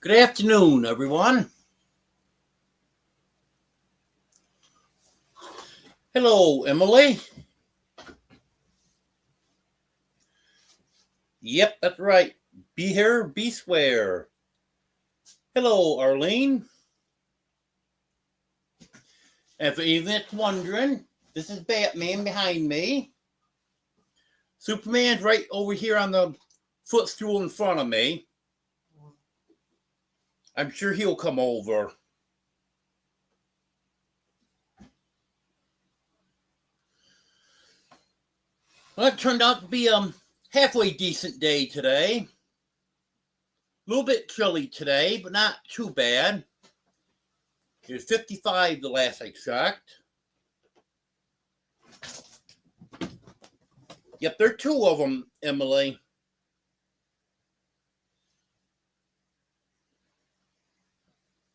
Good afternoon, everyone. Hello, Emily. Yep, that's right. Be here, be square. Hello, Arlene. If anyone's wondering, this is Batman behind me. Superman's right over here on the footstool in front of me. I'm sure he'll come over. Well, it turned out to be a halfway decent day today. A little bit chilly today, but not too bad. It was 55 the last I checked. Yep, there are two of them, Emily.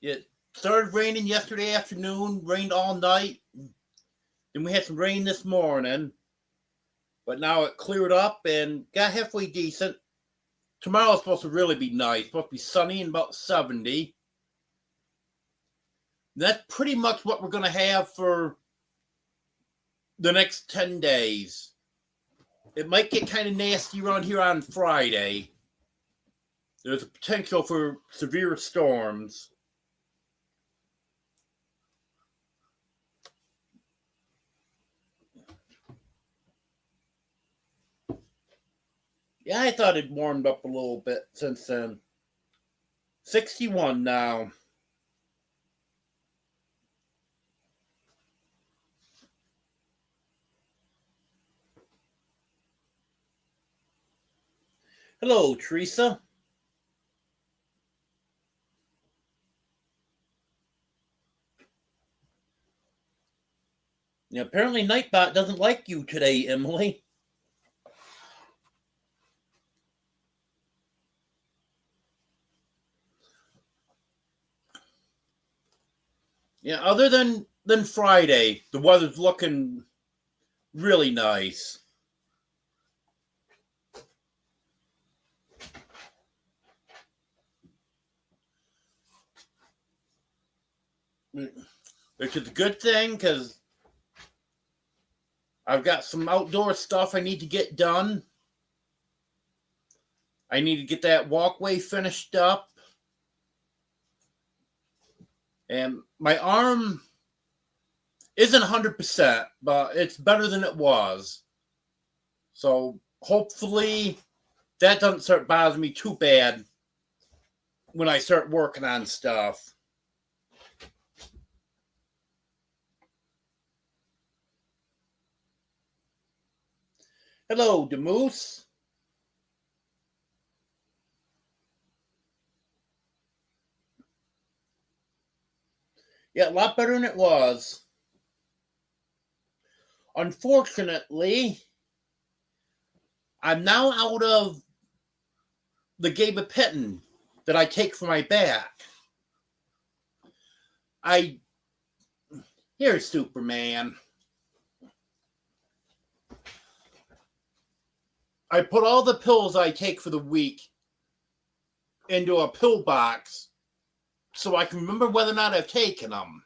It started raining yesterday afternoon, rained all night. Then we had some rain this morning. But now it cleared up and got halfway decent. Tomorrow's supposed to really be nice. It's supposed to be sunny and about 70. That's pretty much what we're going to have for the next 10 days. It might get kind of nasty around here on Friday. There's a potential for severe storms. Yeah, I thought it warmed up a little bit since then. 61 now. Hello, Teresa. Yeah, apparently Nightbot doesn't like you today, Emily. Yeah, other than Friday, the weather's looking really nice. Which is a good thing because I've got some outdoor stuff I need to get done. I need to get that walkway finished up. And my arm isn't 100%, but it's better than it was. So hopefully that doesn't start bothering me too bad when I start working on stuff. Hello, Demoose. Yeah, a lot better than it was. Unfortunately, I'm now out of the gabapentin that I take for my back. Here's Superman. I put all the pills I take for the week into a pill box so I can remember whether or not I've taken them.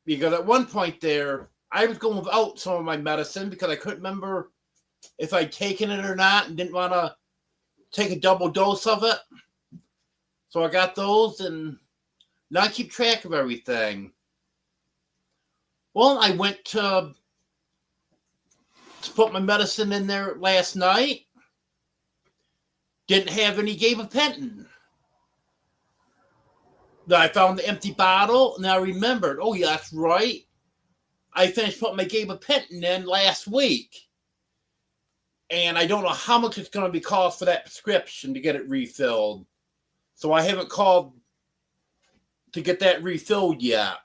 Because at one point there, I was going without some of my medicine because I couldn't remember if I'd taken it or not and didn't want to take a double dose of it. So I got those and now I keep track of everything. Well, I went to put my medicine in there last night. Didn't have any gabapentin. Then I found the empty bottle and I remembered, oh yeah, that's right. I finished putting my gabapentin in last week. And I don't know how much it's going to be cost for that prescription to get it refilled. So I haven't called to get that refilled yet.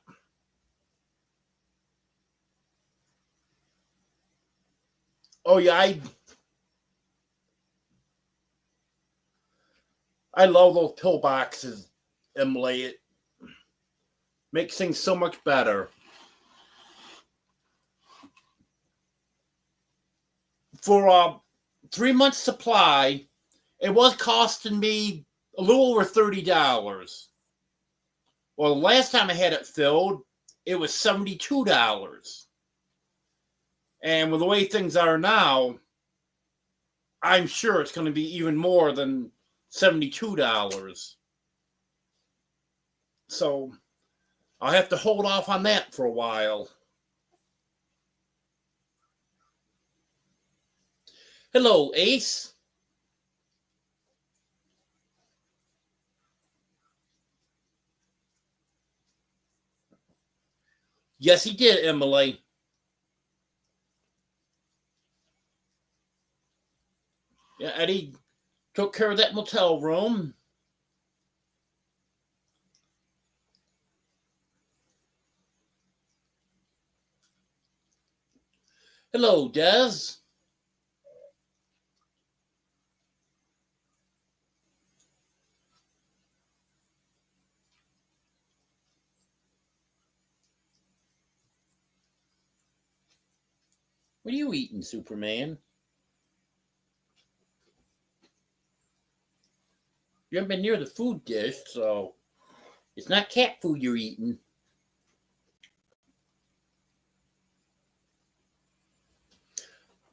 Oh yeah, I love those pill boxes, Emily. It makes things so much better. For a 3 month supply, it was costing me a little over $30. Well, the last time I had it filled, it was $72. And with the way things are now, I'm sure it's going to be even more than $72. So I'll have to hold off on that for a while. Hello, Ace. Yes, he did, Emily. Yeah, Eddie took care of that motel room. Hello, Des. What are you eating, Superman? You haven't been near the food dish, so it's not cat food you're eating.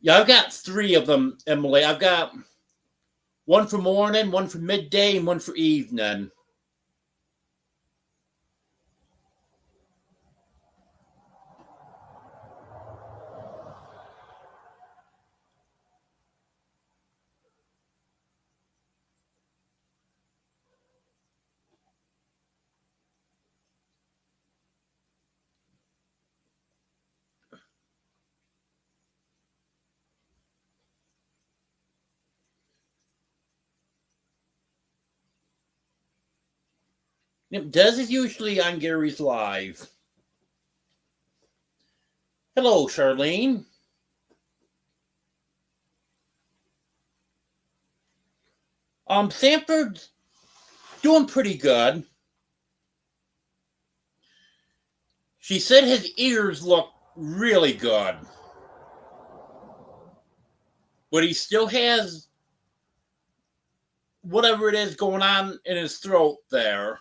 Yeah, I've got 3 of them, Emily. I've got one for morning, one for midday, and one for evening. Yep, Des is usually on Gary's Live. Hello, Charlene. Sanford's doing pretty good. She said his ears look really good. But he still has whatever it is going on in his throat there.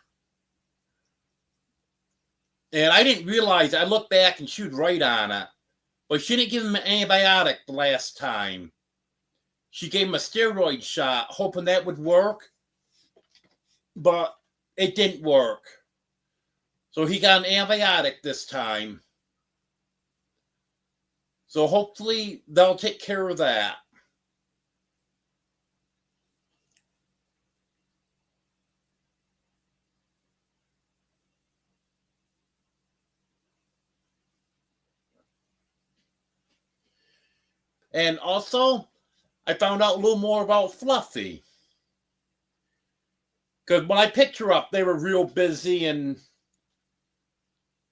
And I didn't realize, I looked back and she was right on it. But she didn't give him an antibiotic the last time. She gave him a steroid shot, hoping that would work. But it didn't work. So he got an antibiotic this time. So hopefully they'll take care of that. And also, I found out a little more about Fluffy. Because when I picked her up, they were real busy and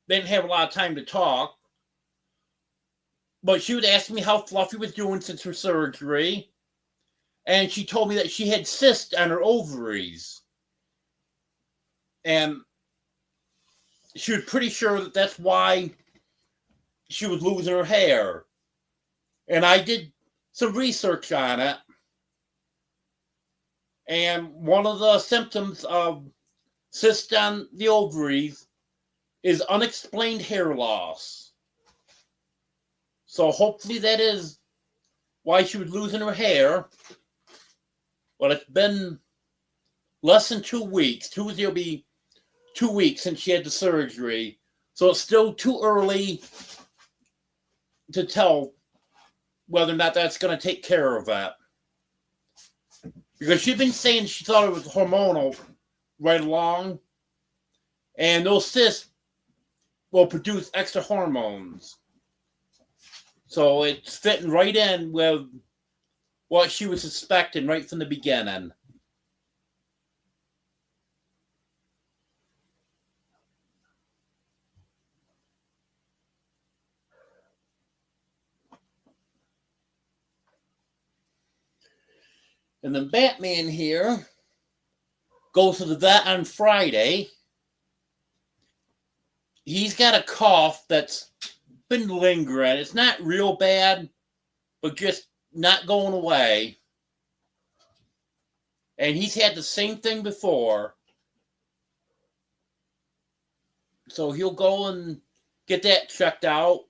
they didn't have a lot of time to talk. But she would ask me how Fluffy was doing since her surgery. And she told me that she had cysts on her ovaries. And she was pretty sure that that's why she was losing her hair. And I did some research on it. And one of the symptoms of cysts on the ovaries is unexplained hair loss. So hopefully that is why she was losing her hair. But it's been less than 2 weeks. Tuesday will be 2 weeks since she had the surgery. So it's still too early to tell whether or not that's going to take care of that. Because she'd been saying she thought it was hormonal right along. And those cysts will produce extra hormones. So it's fitting right in with what she was suspecting right from the beginning. And then Batman here goes to the vet on Friday. He's got a cough that's been lingering. It's not real bad, but just not going away. And he's had the same thing before. So he'll go and get that checked out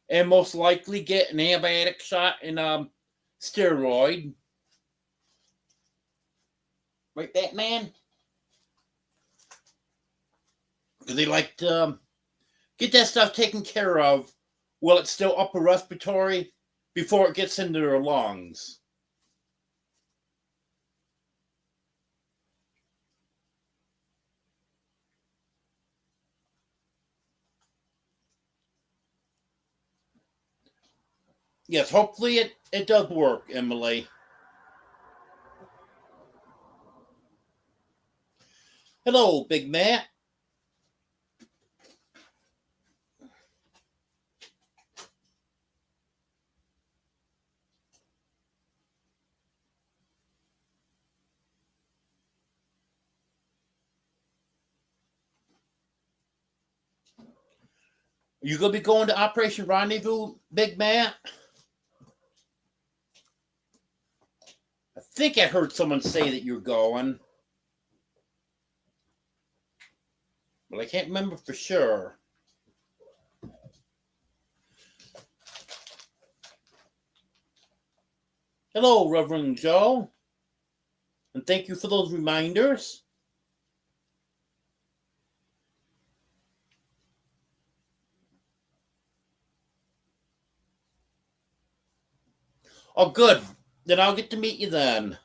and most likely get an antibiotic shot and steroid. Right, Batman? Because they like to get that stuff taken care of while it's still upper respiratory before it gets into their lungs. Yes, hopefully it does work, Emily. Hello, Big Matt. You gonna be going to Operation Rendezvous, Big Matt? I think I heard someone say that you're going, but I can't remember for sure. Hello, Reverend Joe, and thank you for those reminders. Oh, good. Then I'll get to meet you then.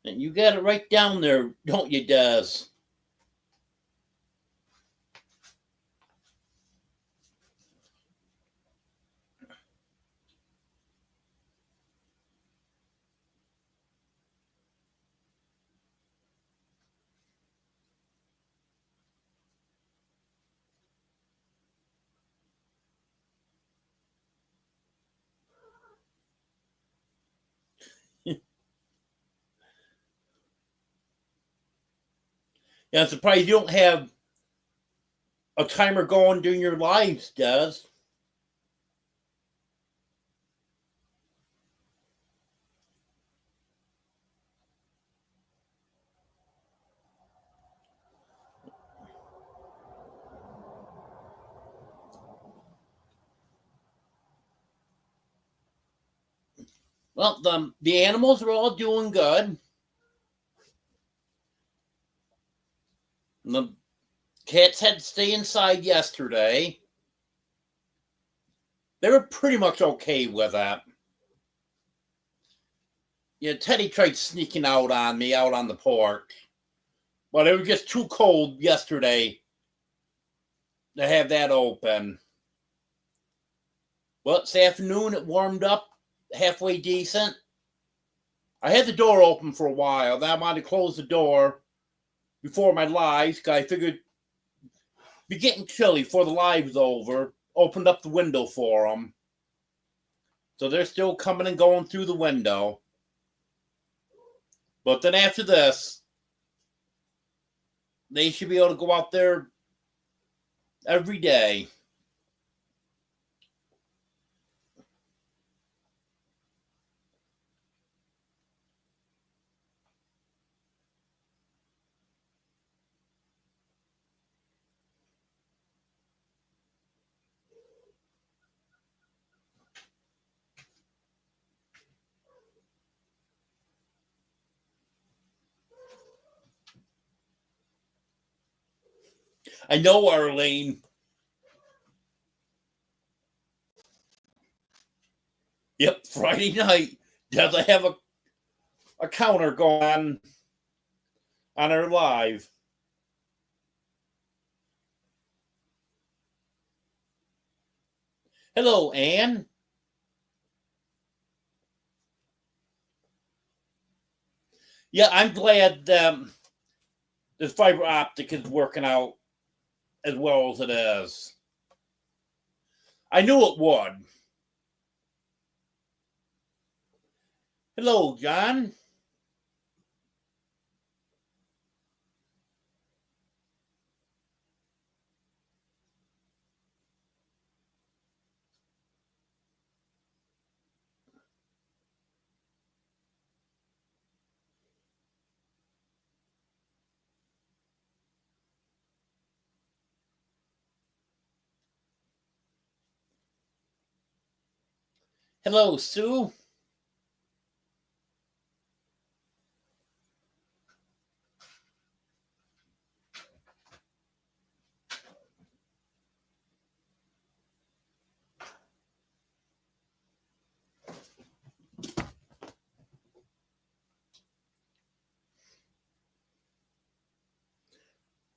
And you got it right down there, don't you, Des? Yeah, I'm surprised you don't have a timer going during your lives, Des. Well, the animals are all doing good. The cats had to stay inside yesterday. They were pretty much okay with that. Yeah, Teddy tried sneaking out on me out on the porch, but it was just too cold yesterday to have that open. Well, this afternoon it warmed up halfway decent. I had the door open for a while. Then I wanted to close the door before my lives, because I figured it'd be getting chilly before the live's over. Opened up the window for them. So they're still coming and going through the window. But then after this, they should be able to go out there every day. I know, Arlene. Yep, Friday night. Does I have a counter going on her live? Hello, Anne. Yeah, I'm glad this fiber optic is working out as well as it is. I knew it would. Hello, John. Hello, Sue.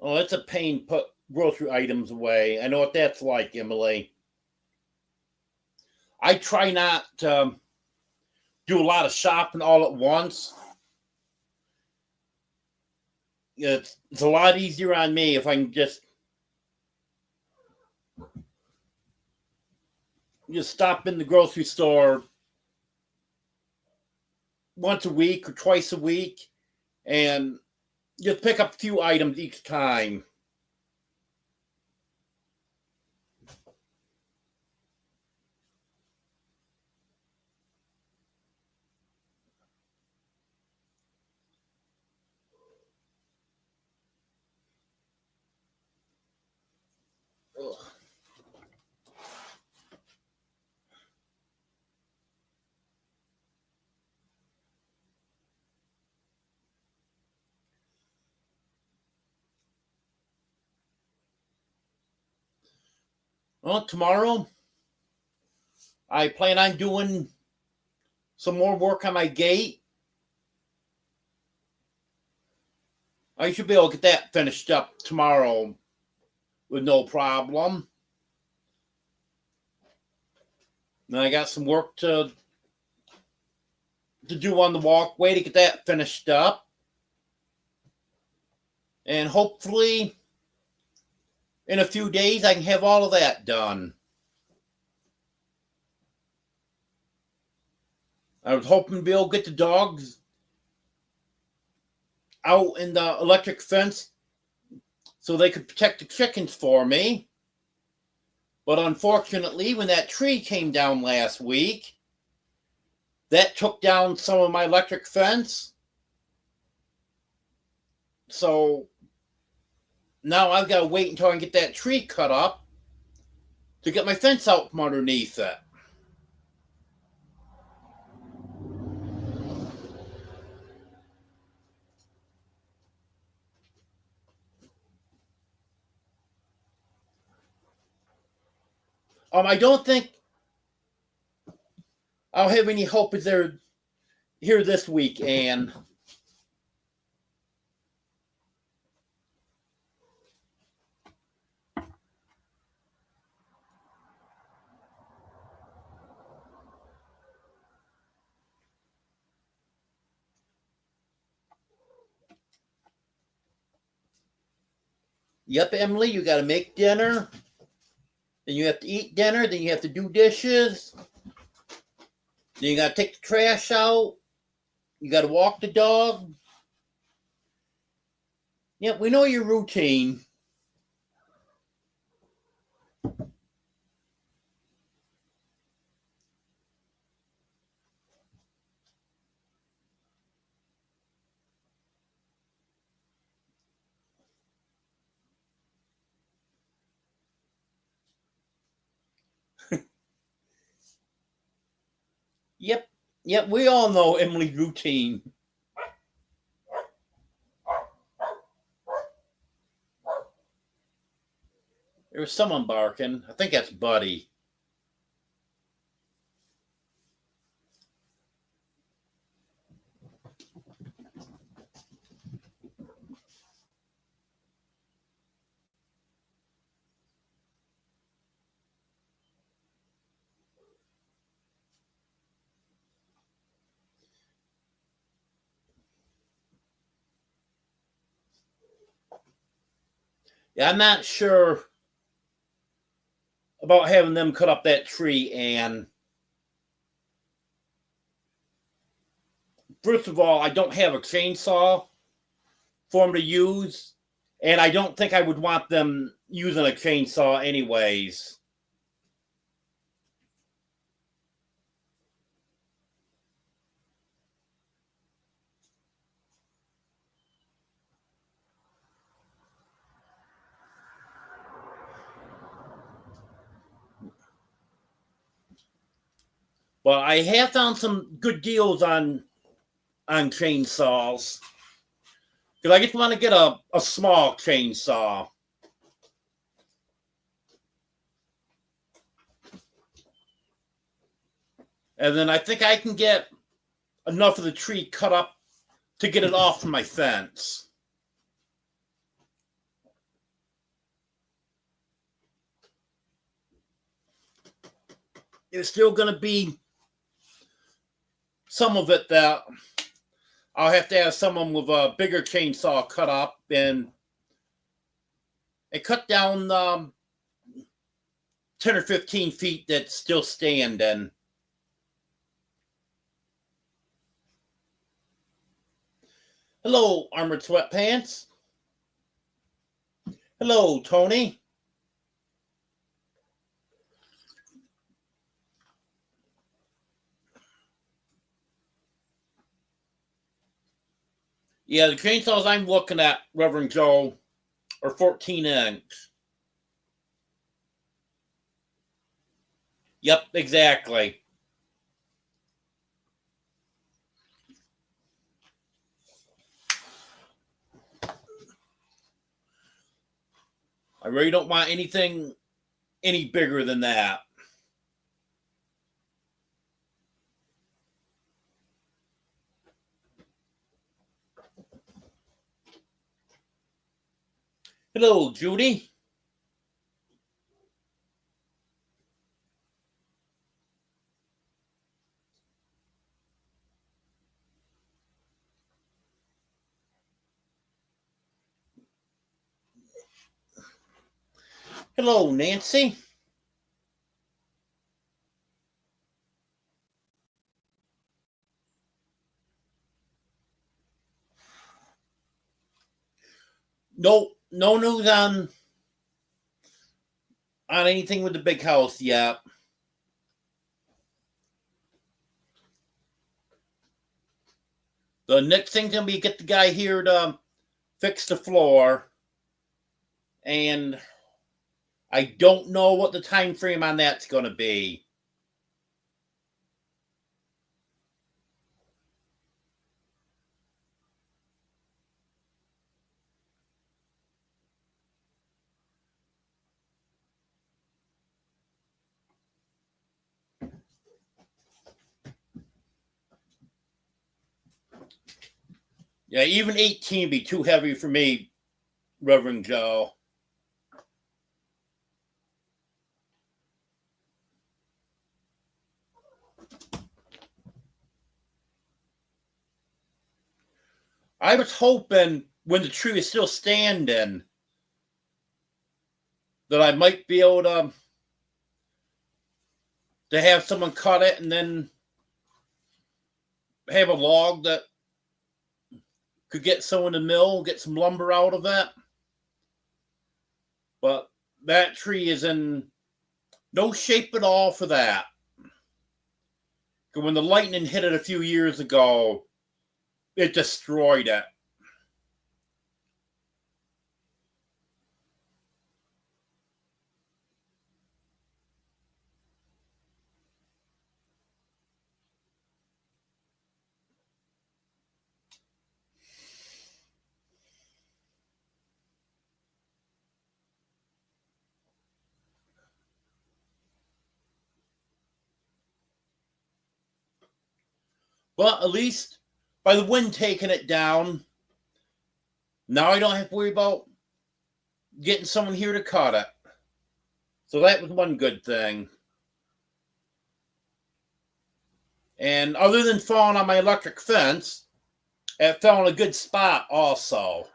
Oh, it's a pain put grocery items away. I know what that's like, Emily. I try not to do a lot of shopping all at once. It's a lot easier on me if I can just stop in the grocery store once a week or twice a week and just pick up a few items each time. Well, tomorrow I plan on doing some more work on my gate. I should be able to get that finished up tomorrow with no problem. And I got some work to do on the walkway to get that finished up. And hopefully in a few days I can have all of that done. I was hoping to be able to get the dogs out in the electric fence so they could protect the chickens for me. But unfortunately, when that tree came down last week, that took down some of my electric fence. So now I've got to wait until I can get that tree cut up to get my fence out from underneath it. I don't think I'll have any hope as they're here this week, Anne. Yep, Emily, you got to make dinner. Then you have to eat dinner. Then you have to do dishes. Then you got to take the trash out. You got to walk the dog. Yep, we know your routine. Yep, yep, we all know Emily's routine. There was someone barking. I think that's Buddy. Yeah, I'm not sure about having them cut up that tree. And first of all, I don't have a chainsaw for them to use, and I don't think I would want them using a chainsaw anyways. But I have found some good deals on chainsaws. Because I just want to get a small chainsaw. And then I think I can get enough of the tree cut up to get it off my fence. It's still going to be some of it that I'll have to have someone with a bigger chainsaw cut up and cut down 10 or 15 feet that's still standing. Hello, Armored Sweatpants. Hello, Tony. Yeah, the chainsaws I'm looking at, Reverend Joe, are 14-inch. Yep, exactly. I really don't want anything any bigger than that. Hello, Judy. Hello, Nancy. No news on anything with the big house yet. The next thing's gonna be get the guy here to fix the floor, and I don't know what the time frame on that's gonna be. Yeah, even 18 be too heavy for me, Reverend Joe. I was hoping when the tree is still standing that I might be able to have someone cut it and then have a log that could get someone to mill, get some lumber out of it. But that tree is in no shape at all for that. When the lightning hit it a few years ago, it destroyed it. But at least by the wind taking it down, now I don't have to worry about getting someone here to cut it. So that was one good thing. And other than falling on my electric fence, it fell in a good spot also.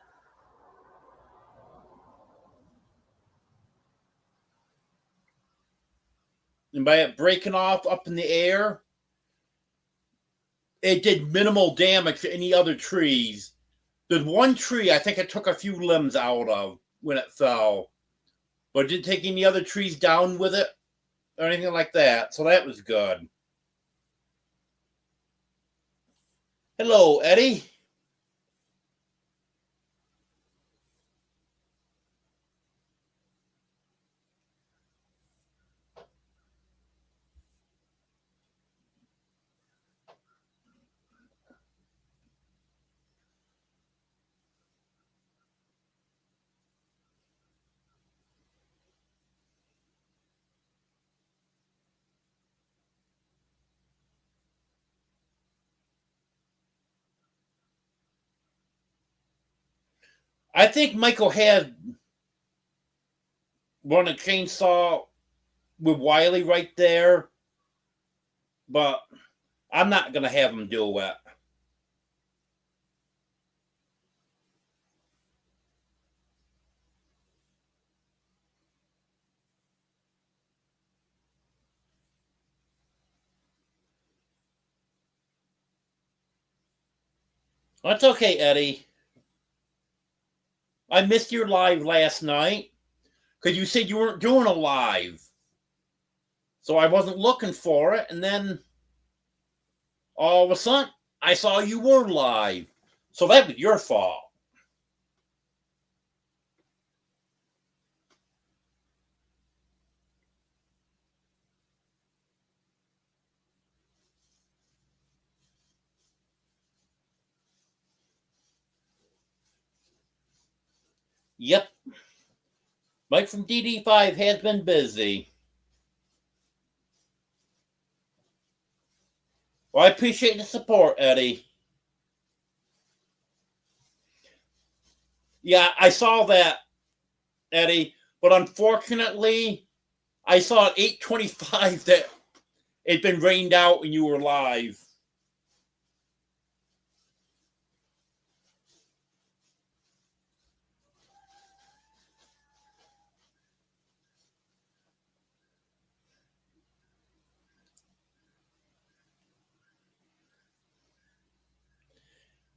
And by it breaking off up in the air, it did minimal damage to any other trees. There's one tree I think it took a few limbs out of when it fell, but it didn't take any other trees down with it or anything like that. So that was good. Hello, Eddie. I think Michael had run a chainsaw with Wiley right there, but I'm not going to have him do it. That's okay, Eddie. I missed your live last night because you said you weren't doing a live. So I wasn't looking for it, and then all of a sudden I saw you were live. So that was your fault. Yep. Mike from DD5 has been busy. Well, I appreciate the support, Eddie. Yeah, I saw that, Eddie, but unfortunately, I saw at 8:25 that it'd been rained out and you were live.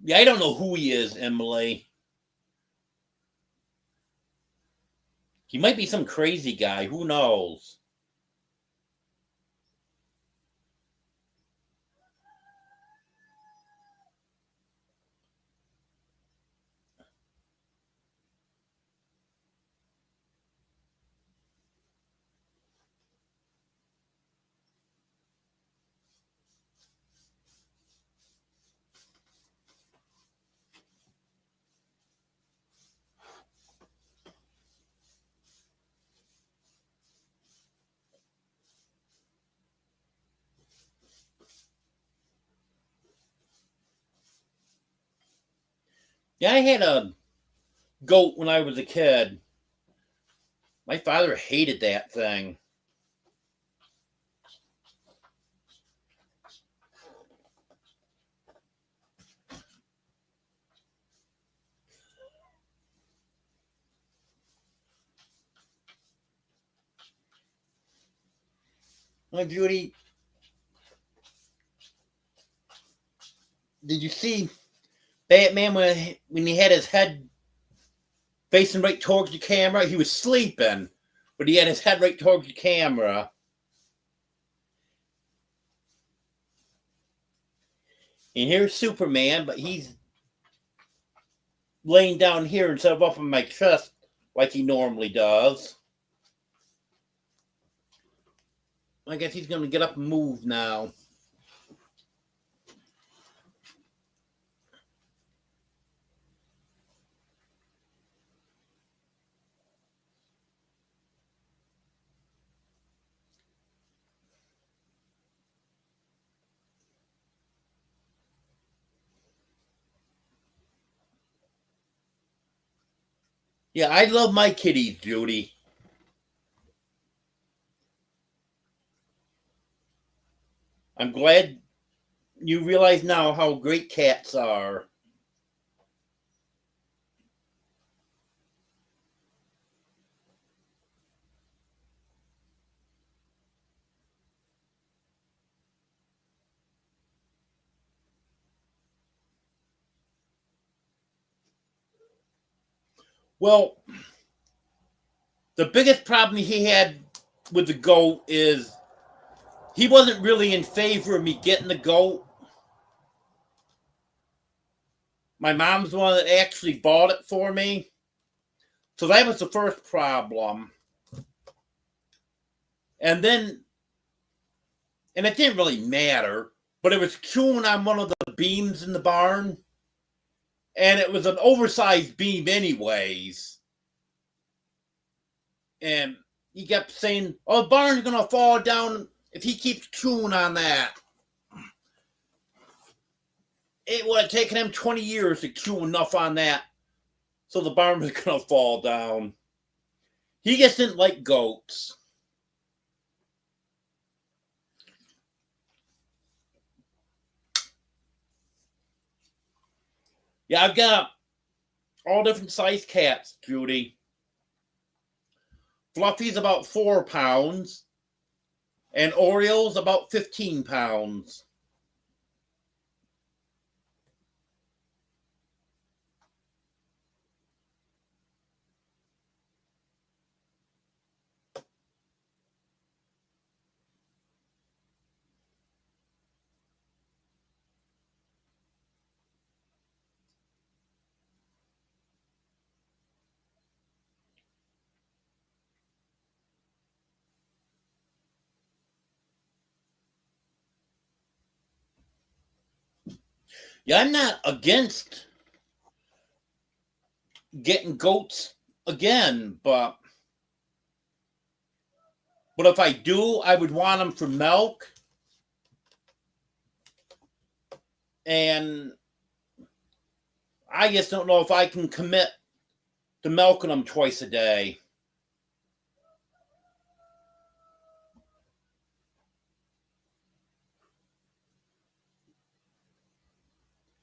Yeah, I don't know who he is, Emily. He might be some crazy guy. Who knows? Yeah, I had a goat when I was a kid. My father hated that thing. My Judy, did you see Batman when he had his head facing right towards the camera? He was sleeping, but he had his head right towards the camera. And here's Superman, but he's laying down here instead of up on my chest like he normally does. I guess he's going to get up and move now. Yeah, I love my kitties, Judy. I'm glad you realize now how great cats are. Well, the biggest problem he had with the goat is he wasn't really in favor of me getting the goat. My mom's the one that actually bought it for me. So that was the first problem. And then, and it didn't really matter, but it was chewing on one of the beams in the barn. And it was an oversized beam, anyways. And he kept saying, "Oh, the barn's going to fall down if he keeps chewing on that." It would have taken him 20 years to chew enough on that So the barn was going to fall down. He just didn't like goats. Yeah, I've got all different size cats, Judy. Fluffy's about 4 pounds, and Oreo's about 15 pounds. Yeah, I'm not against getting goats again, but if I do, I would want them for milk. And I just don't know if I can commit to milking them twice a day.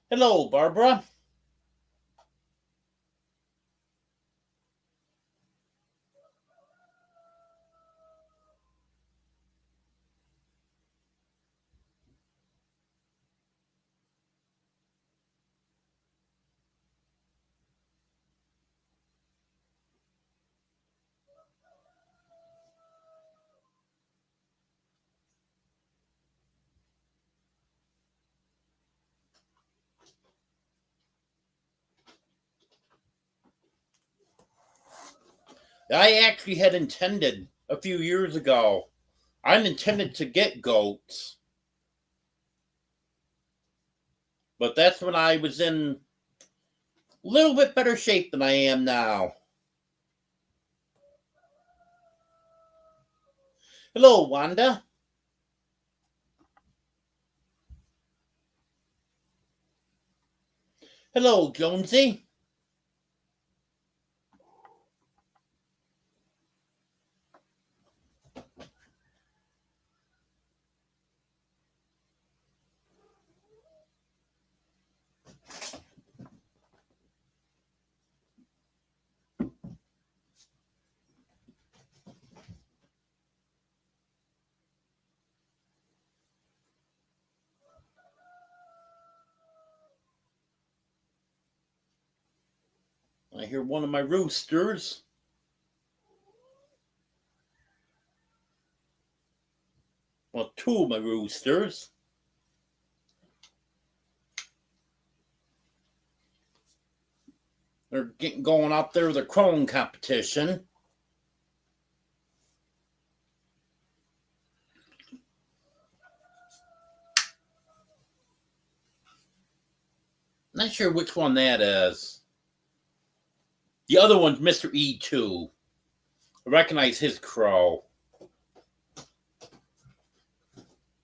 Hello, Barbara. I actually had intended a few years ago, I intended to get goats. But that's when I was in a little bit better shape than I am now. Hello, Wanda. Hello, Jonesy. I hear one of my roosters. Well, 2 of my roosters. They're going out there with a crowing competition. Not sure which one that is. The other one's Mr. E2. I recognize his crow.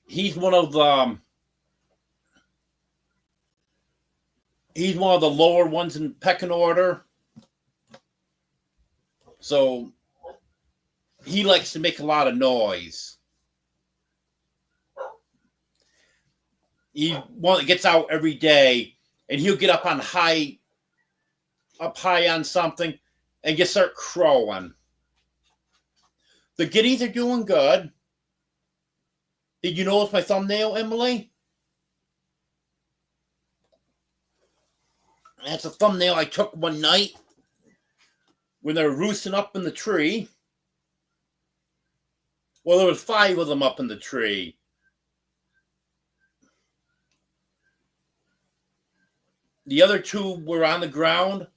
He's one of the lower ones in pecking order. So he likes to make a lot of noise. He's one that gets out every day, and he'll get up high on something, and just start crowing. The guineas are doing good. Did you notice my thumbnail, Emily? That's a thumbnail I took one night when they were roosting up in the tree. Well, there was 5 of them up in the tree. The other 2 were on the ground.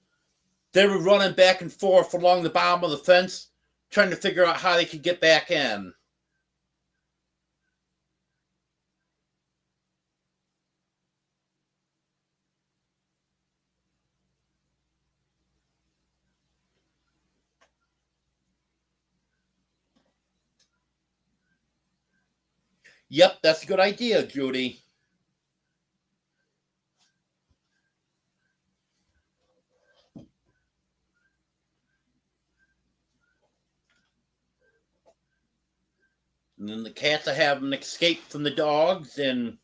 They were running back and forth along the bottom of the fence, trying to figure out how they could get back in. Yep, that's a good idea, Judy. And then the cats are having escaped from the dogs, and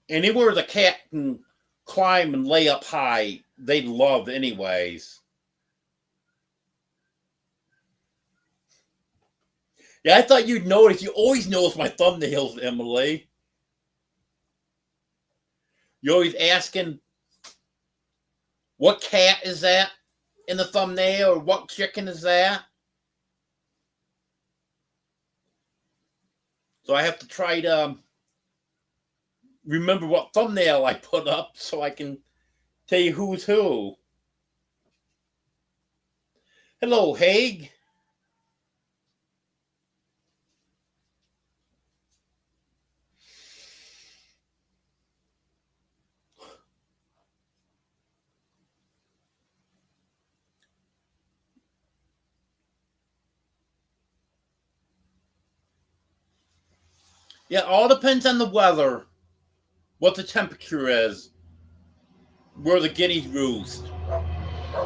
anywhere the cat can climb and lay up high, they love anyways. Yeah, I thought you'd notice. You always notice my thumbnails, Emily. You're always asking, what cat is that in the thumbnail, or what chicken is that? So I have to try to remember what thumbnail I put up so I can tell you who's who. Hello, Haig. Yeah, all depends on the weather, what the temperature is, where the guineas roost.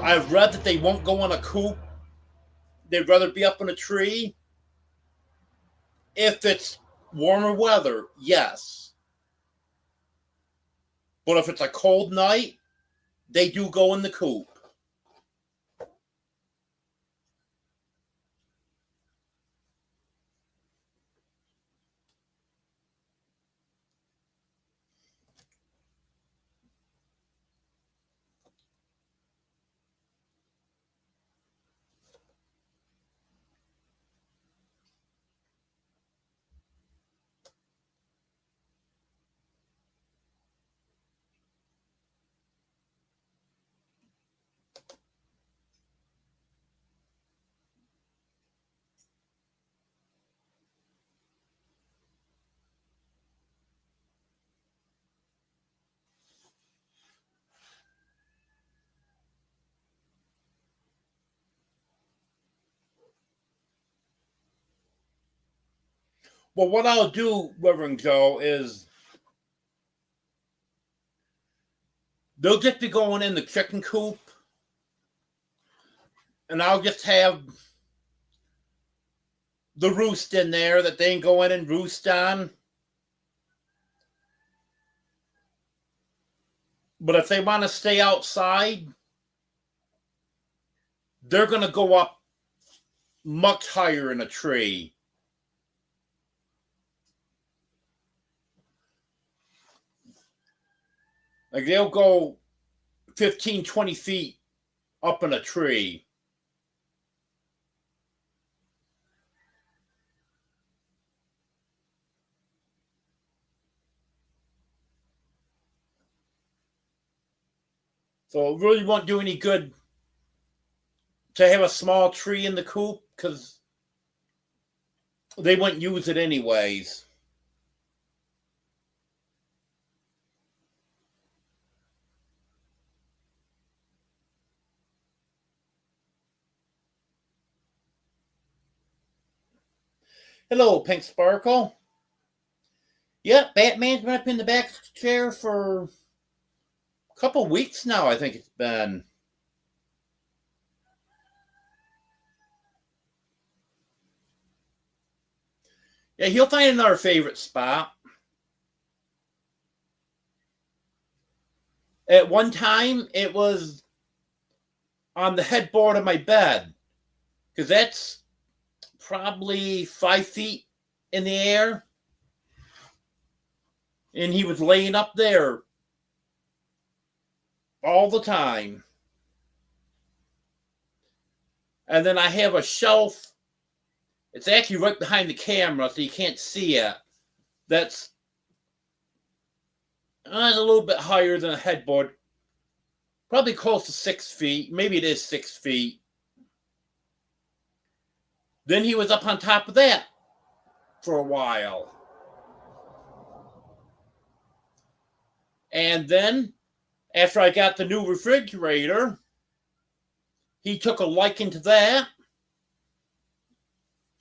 I've read that they won't go in a coop. They'd rather be up in a tree. If it's warmer weather, yes. But if it's a cold night, they do go in the coop. Well, what I'll do, Reverend Joe, is they'll just be going in the chicken coop, and I'll just have the roost in there that they can go in and roost on. But if they want to stay outside, they're going to go up much higher in a tree. Like they'll go 15, 20 feet up in a tree. So it really won't do any good to have a small tree in the coop because they wouldn't use it anyways. Hello, Pink Sparkle. Yep, Batman's been up in the back chair for a couple weeks now, I think it's been. Yeah, he'll find another favorite spot. At one time, it was on the headboard of my bed because that's probably 5 feet in the air. And he was laying up there all the time. And then I have a shelf. It's actually right behind the camera, so you can't see it. That's a little bit higher than a headboard. Probably close to 6 feet. Maybe it is 6 feet. Then he was up on top of that for a while. And then, after I got the new refrigerator, he took a liking to that.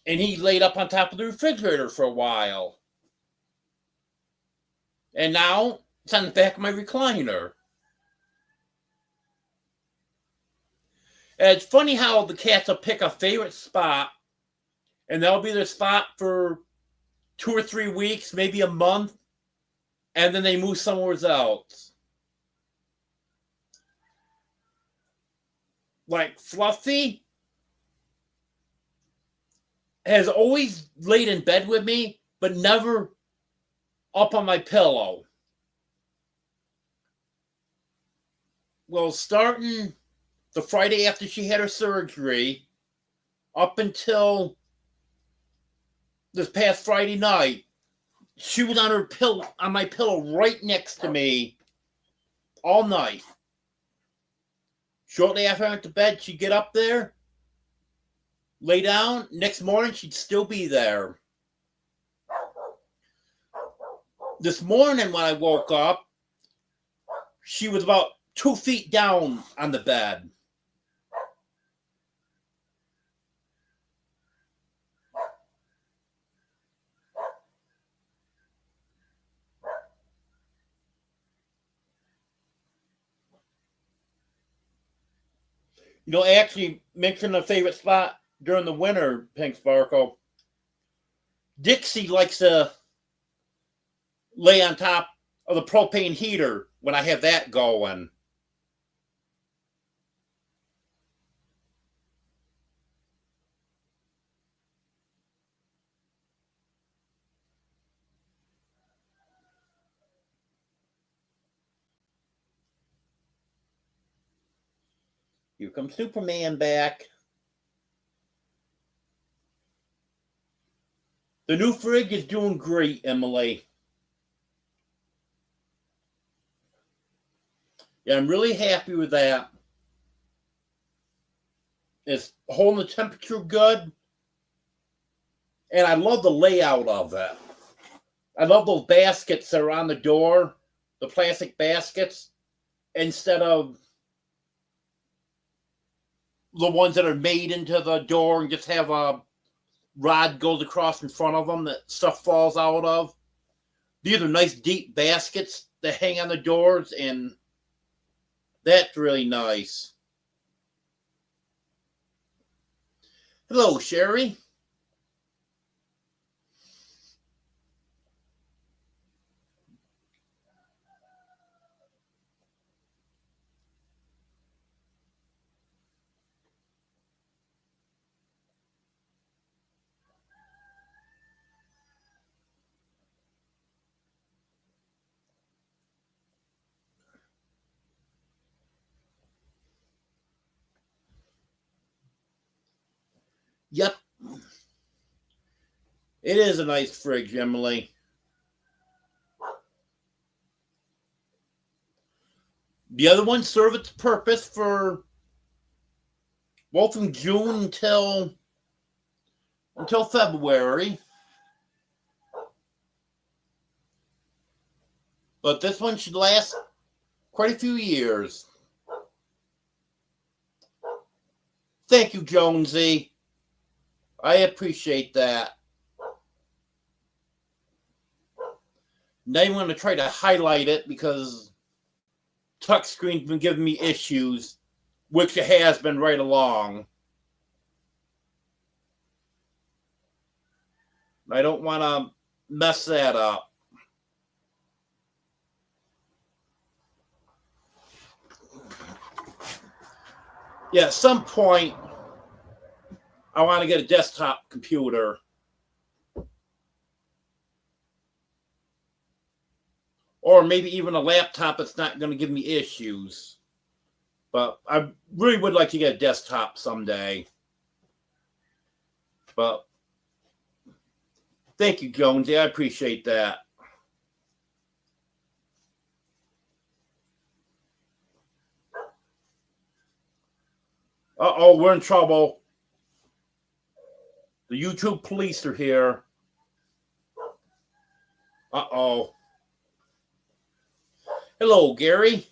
And he laid up on top of the refrigerator for a while. And now it's on the back of my recliner. And it's funny how the cats will pick a favorite spot And that'll be their spot for 2 or 3 weeks, maybe a month, and then they move somewhere else. Like Fluffy has always laid in bed with me, but never up on my pillow. Well, starting the Friday after she had her surgery, up until this past Friday night, she was on her pillow, on my pillow right next to me all night. Shortly after I went to bed, she'd get up there, lay down. Next morning, she'd still be there. This morning, when I woke up, she was about 2 feet down on the bed. You know, actually mentioned a favorite spot during the winter, Pink Sparkle. Dixie likes to lay on top of the propane heater when I have that going. Here comes Superman back. The new fridge is doing great, Emily. Yeah, I'm really happy with that. It's holding the temperature good. And I love the layout of it. I love those baskets that are on the door, the plastic baskets, instead of the ones that are made into the door and just have a rod goes across in front of them that stuff falls out of. These are nice deep baskets that hang on the doors, and that's really nice. Hello, Sherry. Yep. It is a nice fridge, Emily. The other ones serve its purpose for well from June until February. But this one should last quite a few years. Thank you, Jonesy. I appreciate that. Now I'm going to try to highlight it because touchscreen's been giving me issues, which it has been right along. I don't want to mess that up. Yeah, at some point, I want to get a desktop computer. Or maybe even a laptop that's not going to give me issues. But I really would like to get a desktop someday. But thank you, Jonesy. I appreciate that. Uh-oh, we're in trouble. The YouTube police are here. Uh-oh. Hello, Gary.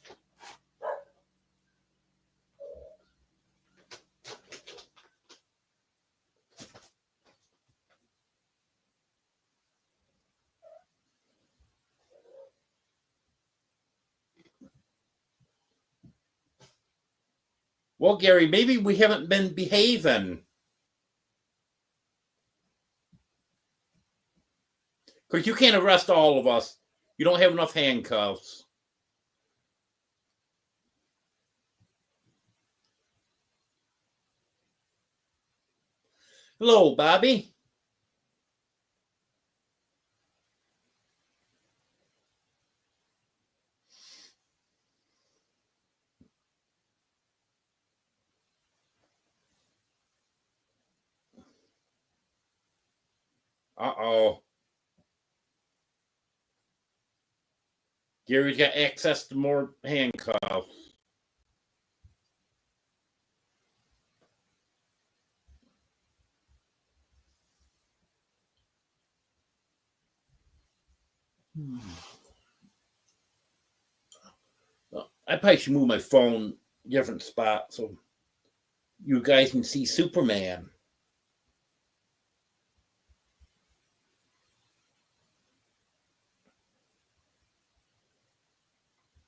Well, Gary, maybe we haven't been behaving. Because you can't arrest all of us. You don't have enough handcuffs. Hello, Bobby. Uh-oh. Gary's got access to more handcuffs. I probably should move my phone different spot so you guys can see Superman.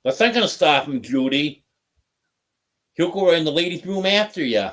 That's not going to stop him, Judy. He'll go in the ladies' room after you.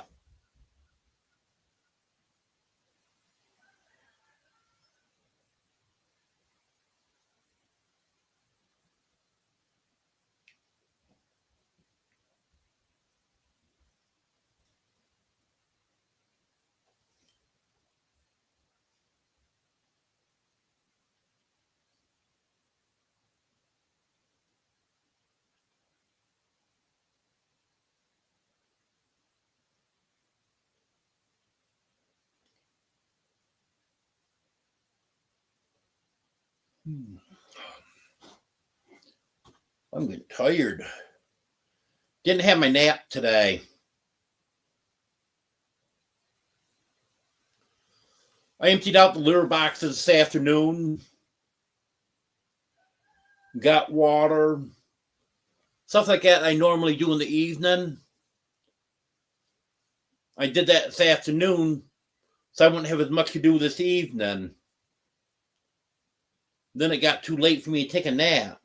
I'm getting tired. Didn't have my nap today. I emptied out the litter boxes this afternoon. Got water. Stuff like that I normally do in the evening. I did that this afternoon, so I wouldn't have as much to do this evening. Then it got too late for me to take a nap.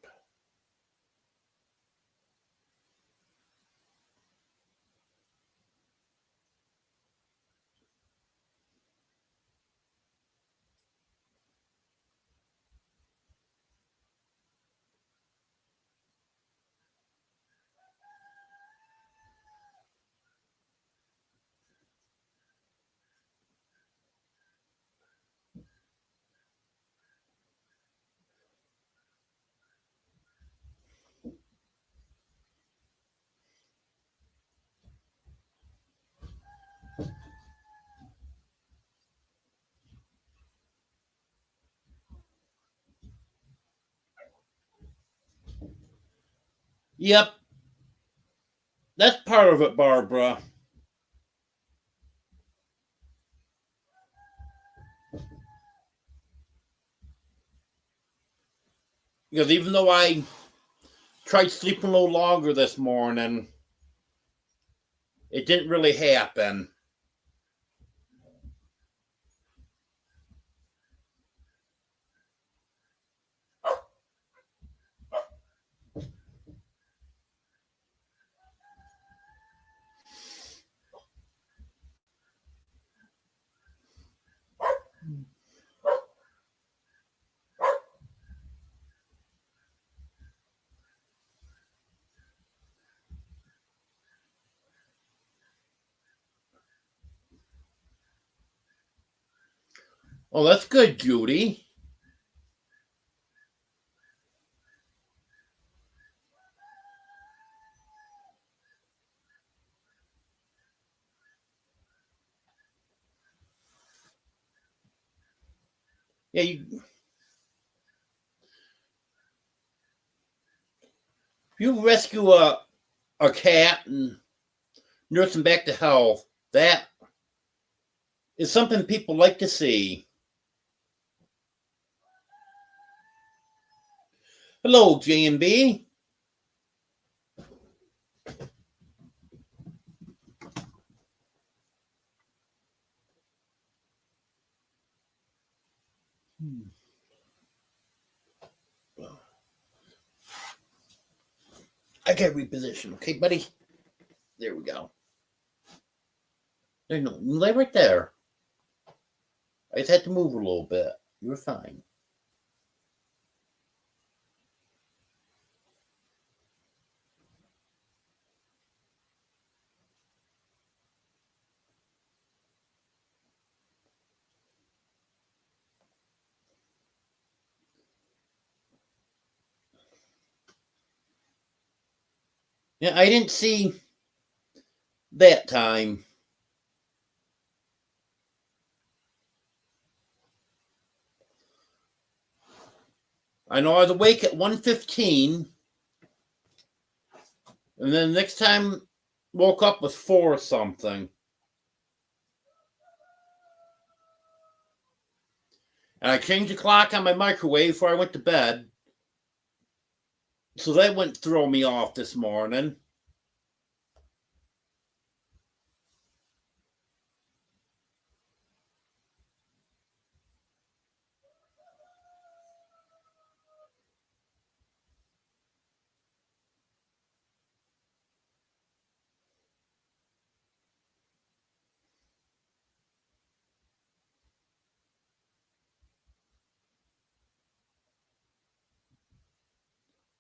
Yep. That's part of it, Barbara. Because even though I tried sleeping a little longer this morning, it didn't really happen. Oh, that's good, Judy. Yeah, you rescue a cat and nurse him back to health. That is something people like to see. Hello, J&B. I gotta reposition, okay, buddy? There we go. There, no, lay right there. I just had to move a little bit. You were fine. Yeah, I didn't see that time. I know I was awake at 1:15, and then the next time woke up was 4 or something. And I changed the clock on my microwave before I went to bed. So that wouldn't throw me off this morning.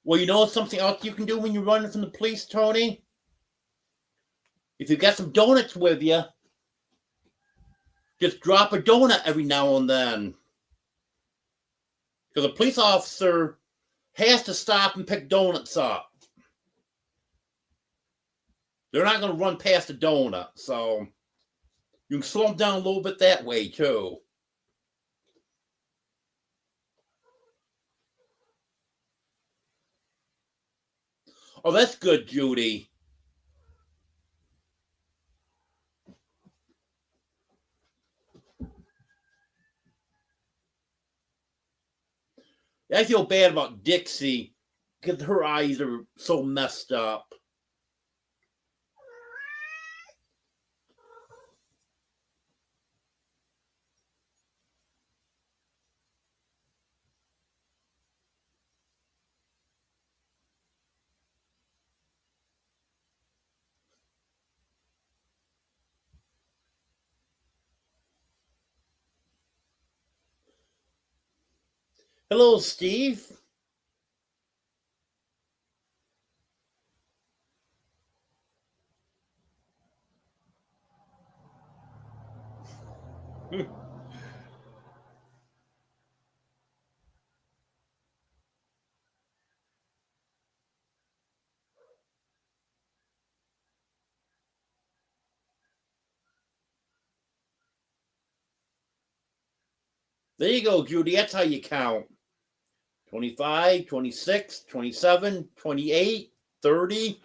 Well, you know something else you can do when you're running from the police, Tony? If you got some donuts with you, just drop a donut every now and then. Because a police officer has to stop and pick donuts up. They're not going to run past a donut, so you can slow them down a little bit that way, too. Oh, that's good, Judy. I feel bad about Dixie because her eyes are so messed up. Hello, Steve. There you go, Judy. That's how you count. 25, 26, 27, 28, 30.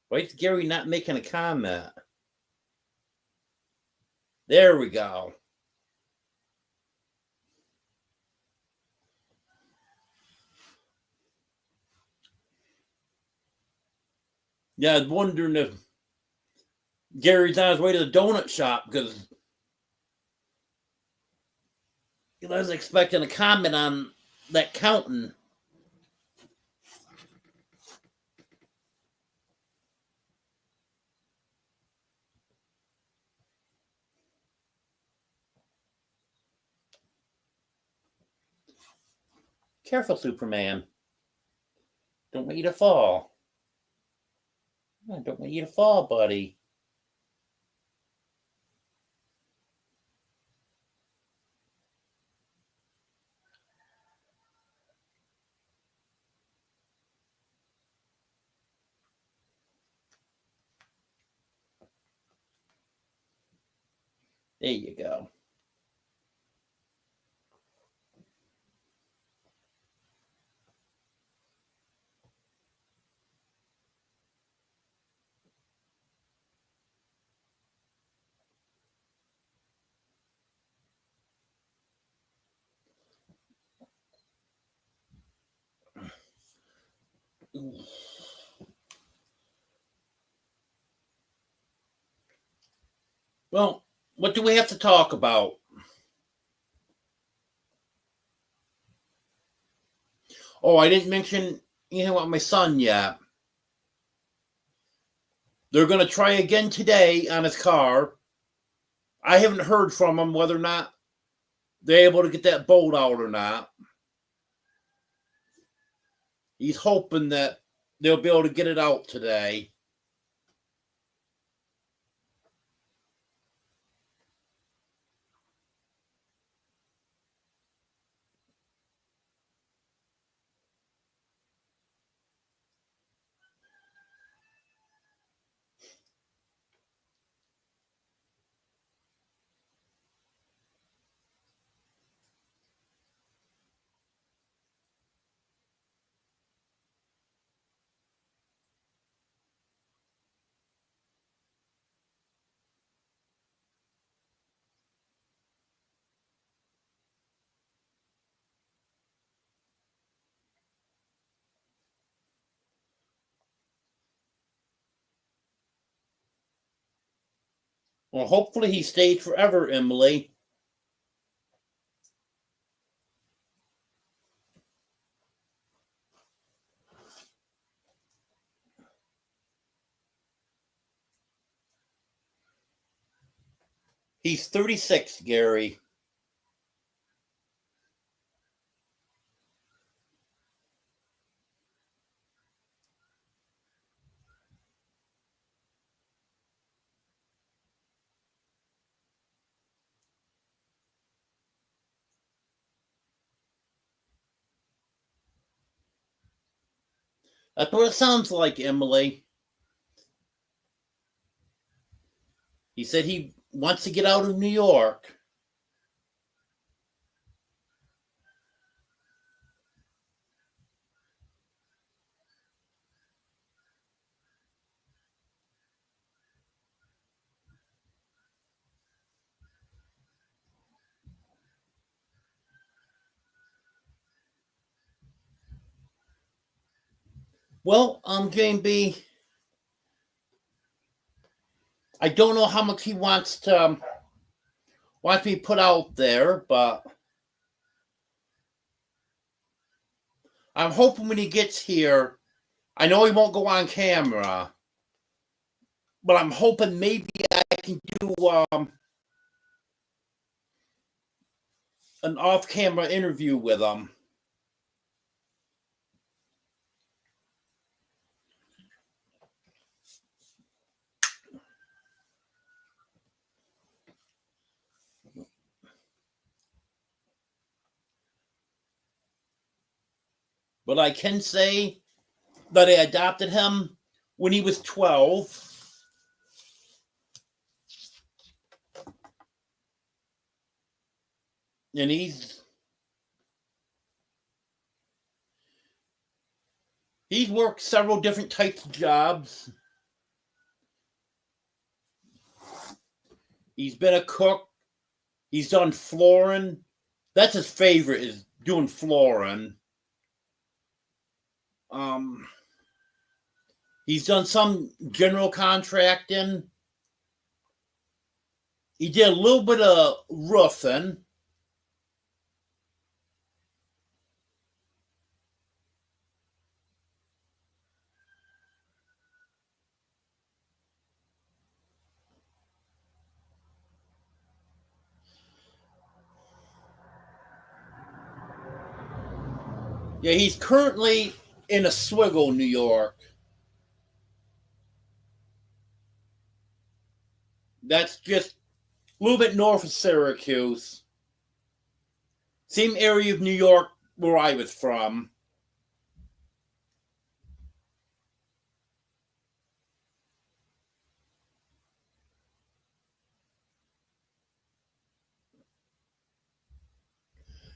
Why's Gary not making a comment? There we go. Yeah, I was wondering if Gary's on his way to the donut shop because I was expecting a comment on that counting. Careful, Superman. Don't want you to fall. I don't want you to fall, buddy. There you go. Well, what do we have to talk about? Oh, I didn't mention anything about my son yet. They're going to try again today on his car. I haven't heard from him whether or not they're able to get that bolt out or not. He's hoping that they'll be able to get it out today. Well, hopefully he stays forever, Emily. He's 36, Gary. That's what it sounds like, Emily. He said he wants to get out of New York. Well, Jane B, I don't know how much he wants me put out there, but I'm hoping when he gets here, I know he won't go on camera, but I'm hoping maybe I can do an off-camera interview with him. But I can say that I adopted him when he was 12. And he's worked several different types of jobs. He's been a cook. He's done flooring. That's his favorite, is doing flooring. He's done some general contracting. He did a little bit of roofing. Yeah, he's currently in Oswego, New York. That's just a little bit north of Syracuse. Same area of New York where I was from.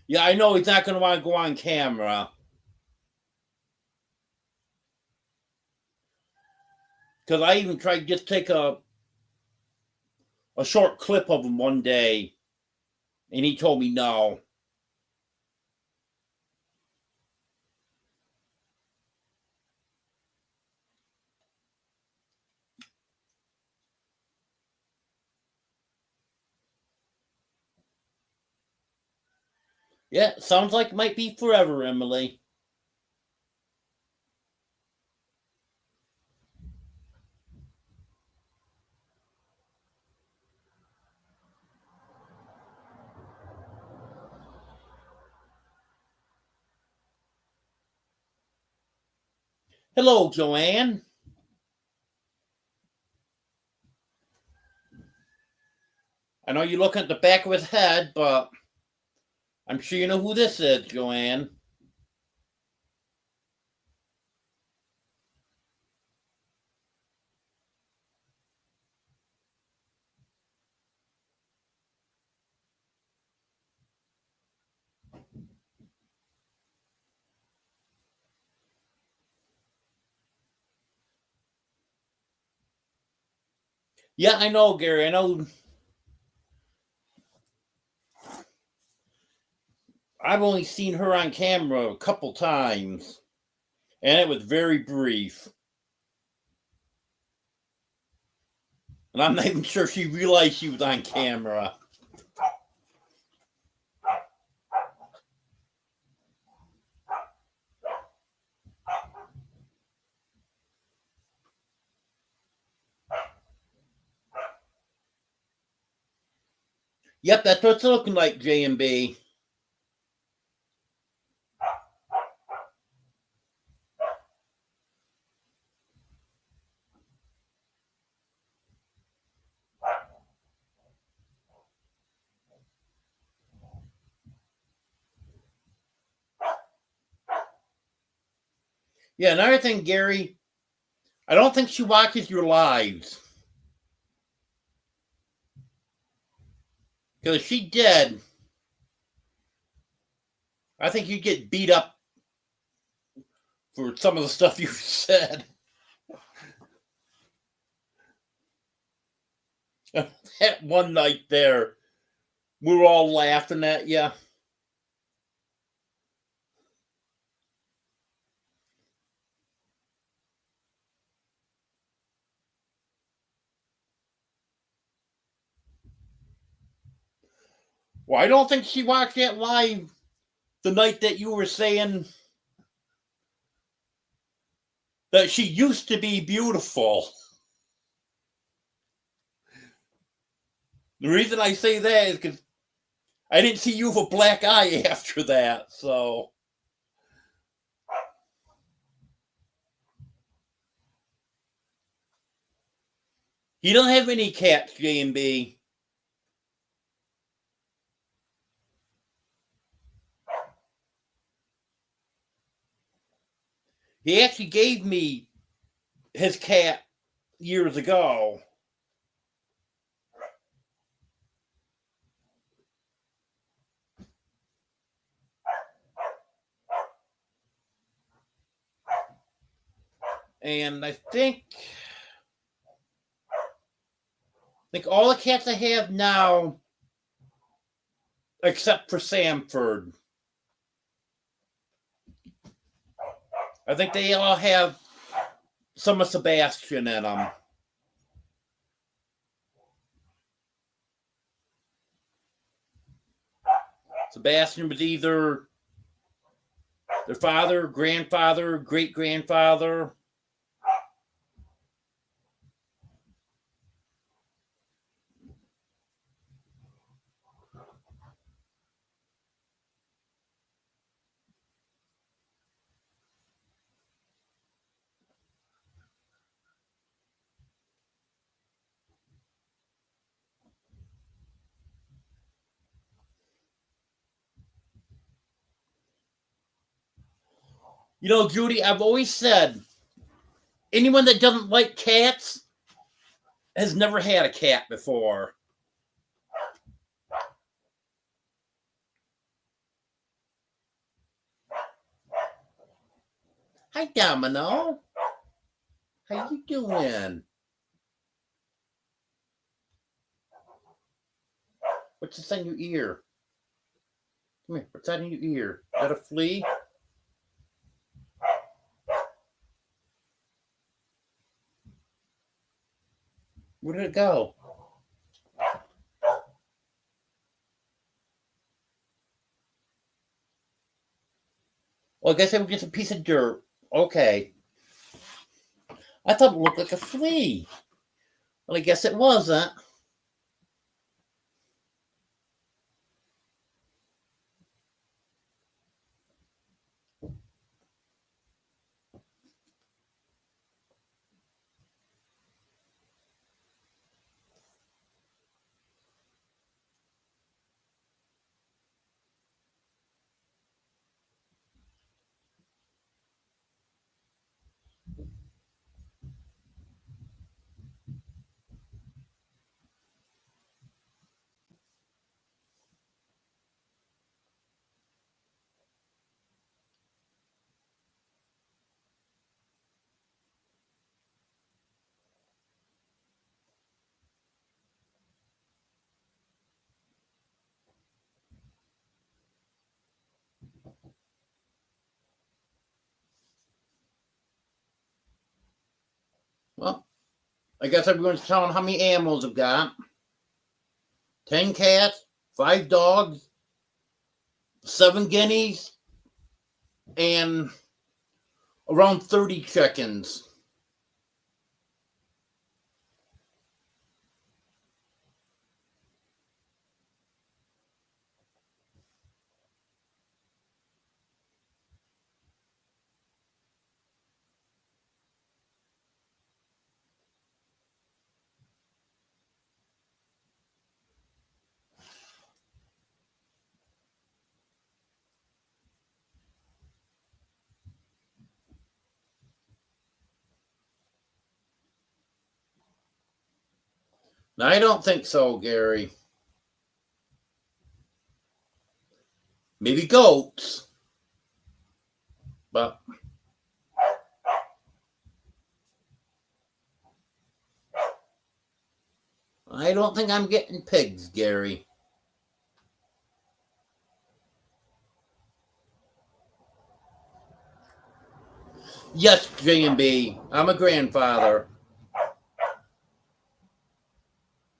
Yeah, I know he's not going to want to go on camera. Because I even tried to just take a short clip of him one day, and he told me no. Yeah, sounds like it might be forever, Emily. Hello, Joanne. I know you're looking at the back of his head, but I'm sure you know who this is, Joanne. Yeah, I know, Gary. I know. I've only seen her on camera a couple times, and it was very brief. And I'm not even sure she realized she was on camera. Yep, that's what it's looking like, J&B. Yeah, another thing, Gary, I don't think she watches your lives. Because if she did, I think you'd get beat up for some of the stuff you said. That one night there, we were all laughing at you. Well, I don't think she watched that live the night that you were saying that she used to be beautiful. The reason I say that is because I didn't see you with a black eye after that, so. He don't have any cats, J&B. He actually gave me his cat years ago. And I think all the cats I have now, except for Samford, I think they all have some of Sebastian in them. Sebastian was either their father, grandfather, great grandfather. You know, Judy, I've always said anyone that doesn't like cats has never had a cat before. Hi, Domino. How you doing? What's this on your ear? Come here. What's that in your ear? Is that a flea? Where did it go? Well, I guess it was just a piece of dirt. Okay. I thought it looked like a flea. Well, I guess it wasn't. I guess everyone's telling how many animals I've got. 10 cats, 5 dogs, 7 guineas, and around 30 chickens. Now, I don't think so, Gary. Maybe goats, but I don't think I'm getting pigs, Gary. Yes, J&B, I'm a grandfather.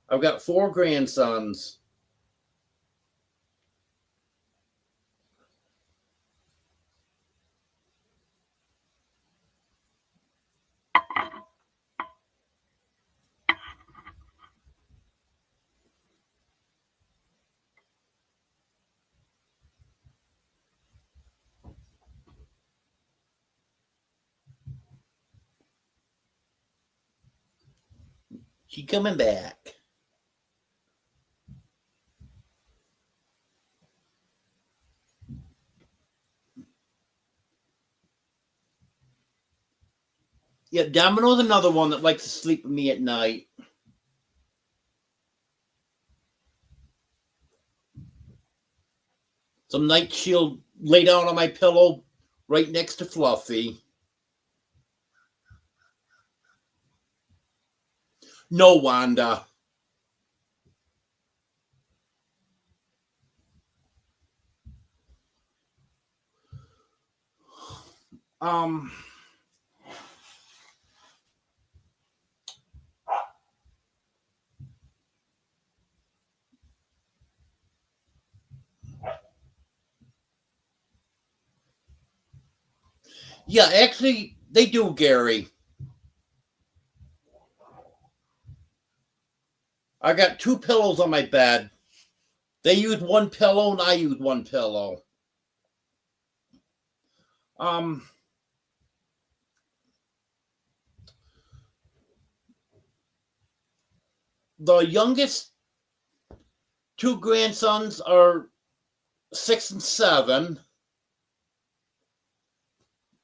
I've got 4 grandsons. She coming back. Yeah, Domino's another one that likes to sleep with me at night. Some nights she'll lay down on my pillow right next to Fluffy. No, Wanda. Um, yeah, actually, they do, Gary. I got 2 pillows on my bed. They use one pillow and I use one pillow. Um, the youngest 2 grandsons are 6 and 7.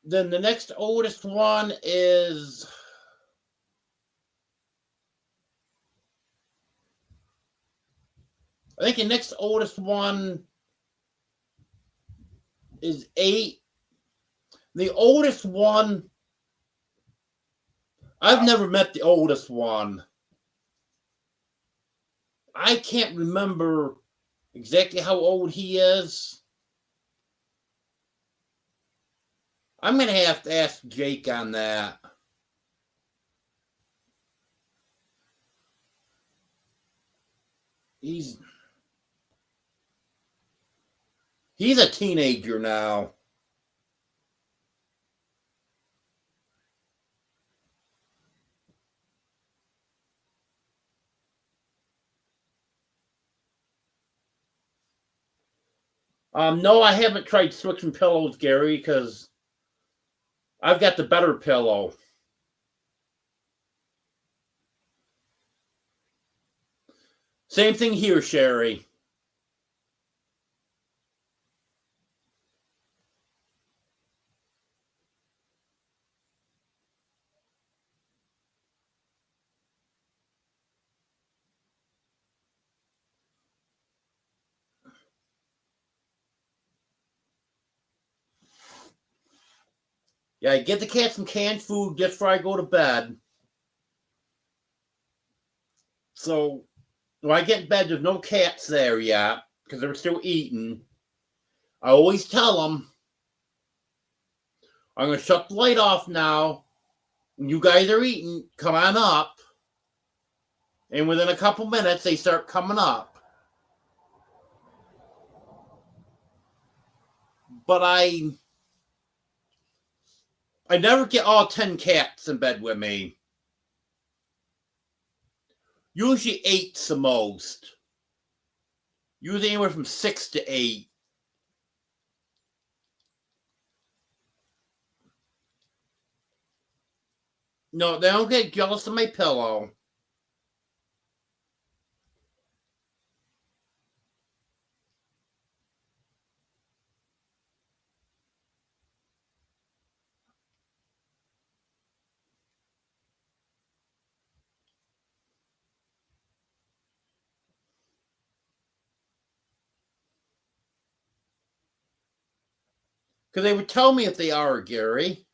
Then the next oldest one is I think the next oldest one is 8. The oldest one, I've never met the oldest one. I can't remember exactly how old he is. I'm going to have to ask Jake on that. He's a teenager now. No, I haven't tried switching pillows, Gary, because I've got the better pillow. Same thing here, Sherry. Yeah, I get the cat some canned food just before I go to bed. So when I get in bed, there's no cats there yet because they're still eating. I always tell them, I'm going to shut the light off now. When you guys are eating, come on up. And within a couple minutes, they start coming up. But I never get all 10 cats in bed with me. Usually 8's the most. Usually anywhere from 6 to 8. No, they don't get jealous of my pillow. Because they would tell me if they are, Gary.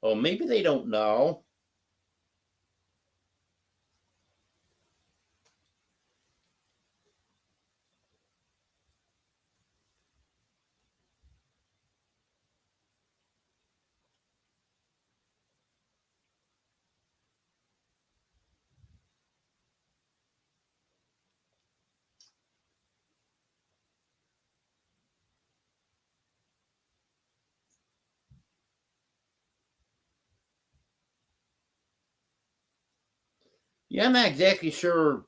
Oh, maybe they don't know. Yeah, I'm not exactly sure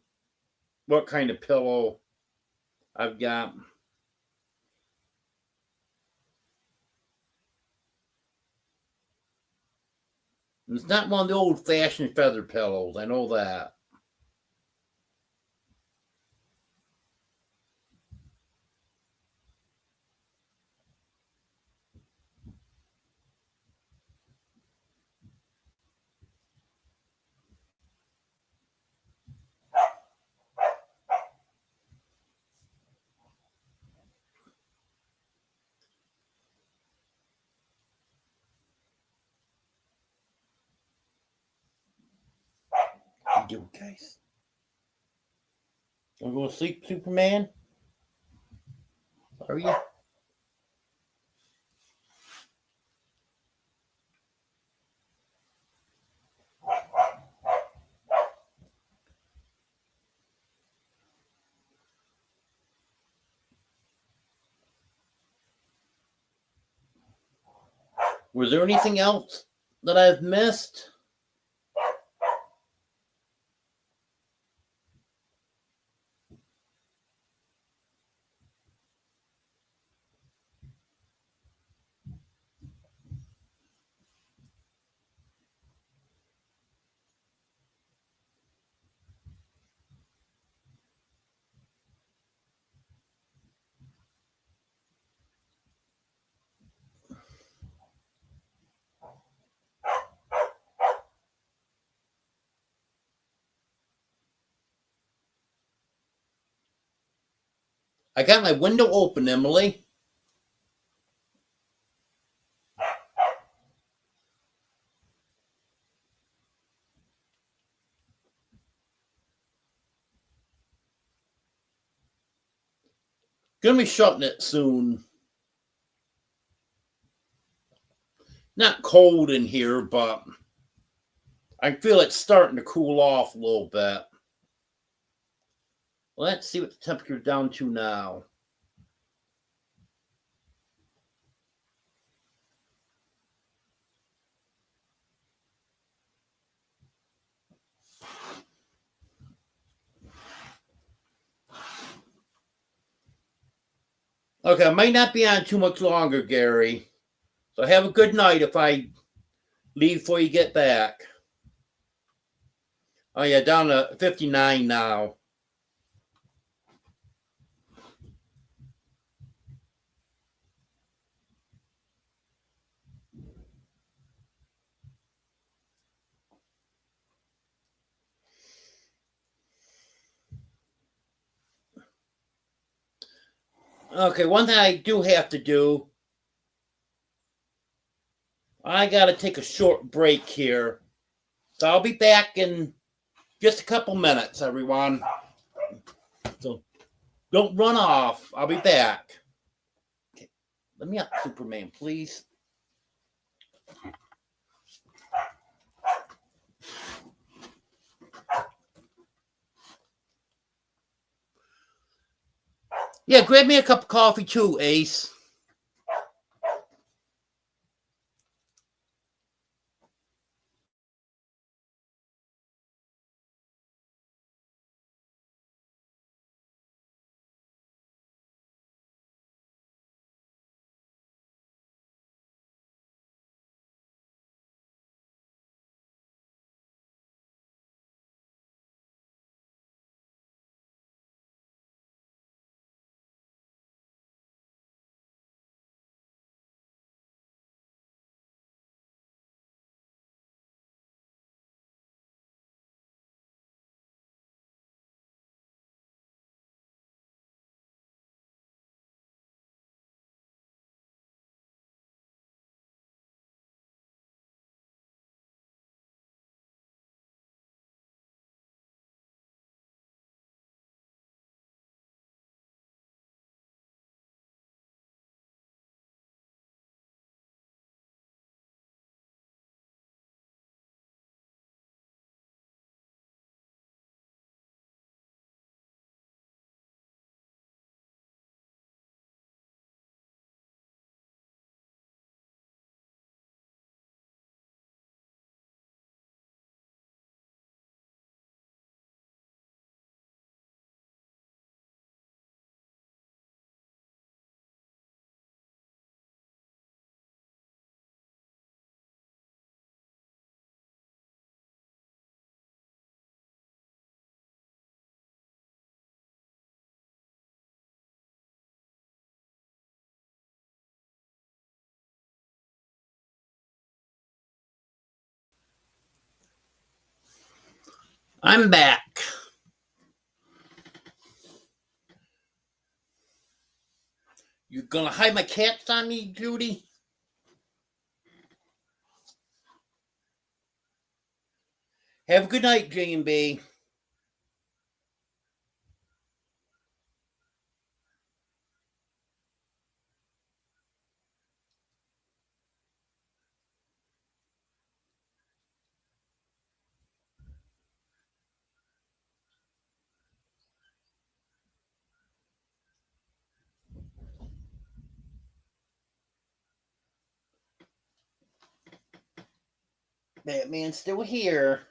what kind of pillow I've got. It's not one of the old fashioned feather pillows. I know that. How you doing, guys? Want to go to sleep, Superman? Are you? Was there anything else that I've missed? I got my window open, Emily. Gonna be shutting it soon. Not cold in here, but I feel it's starting to cool off a little bit. Let's see what the temperature's down to now. Okay, I might not be on too much longer, Gary. So have a good night if I leave before you get back. Oh yeah, down to 59 now. Okay, one thing I do have to do, I got to take a short break here. So I'll be back in just a couple minutes, everyone. So don't run off. I'll be back. Okay, let me up Superman, please. Yeah, grab me a cup of coffee too, Ace. I'm back. You gonna hide my cats on me, Judy? Have a good night, J&B. Batman's still here.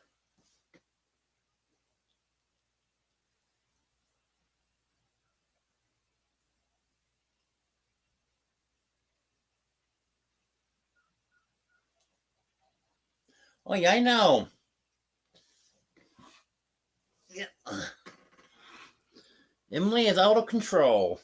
Oh yeah, I know. Yeah. Emily is out of control.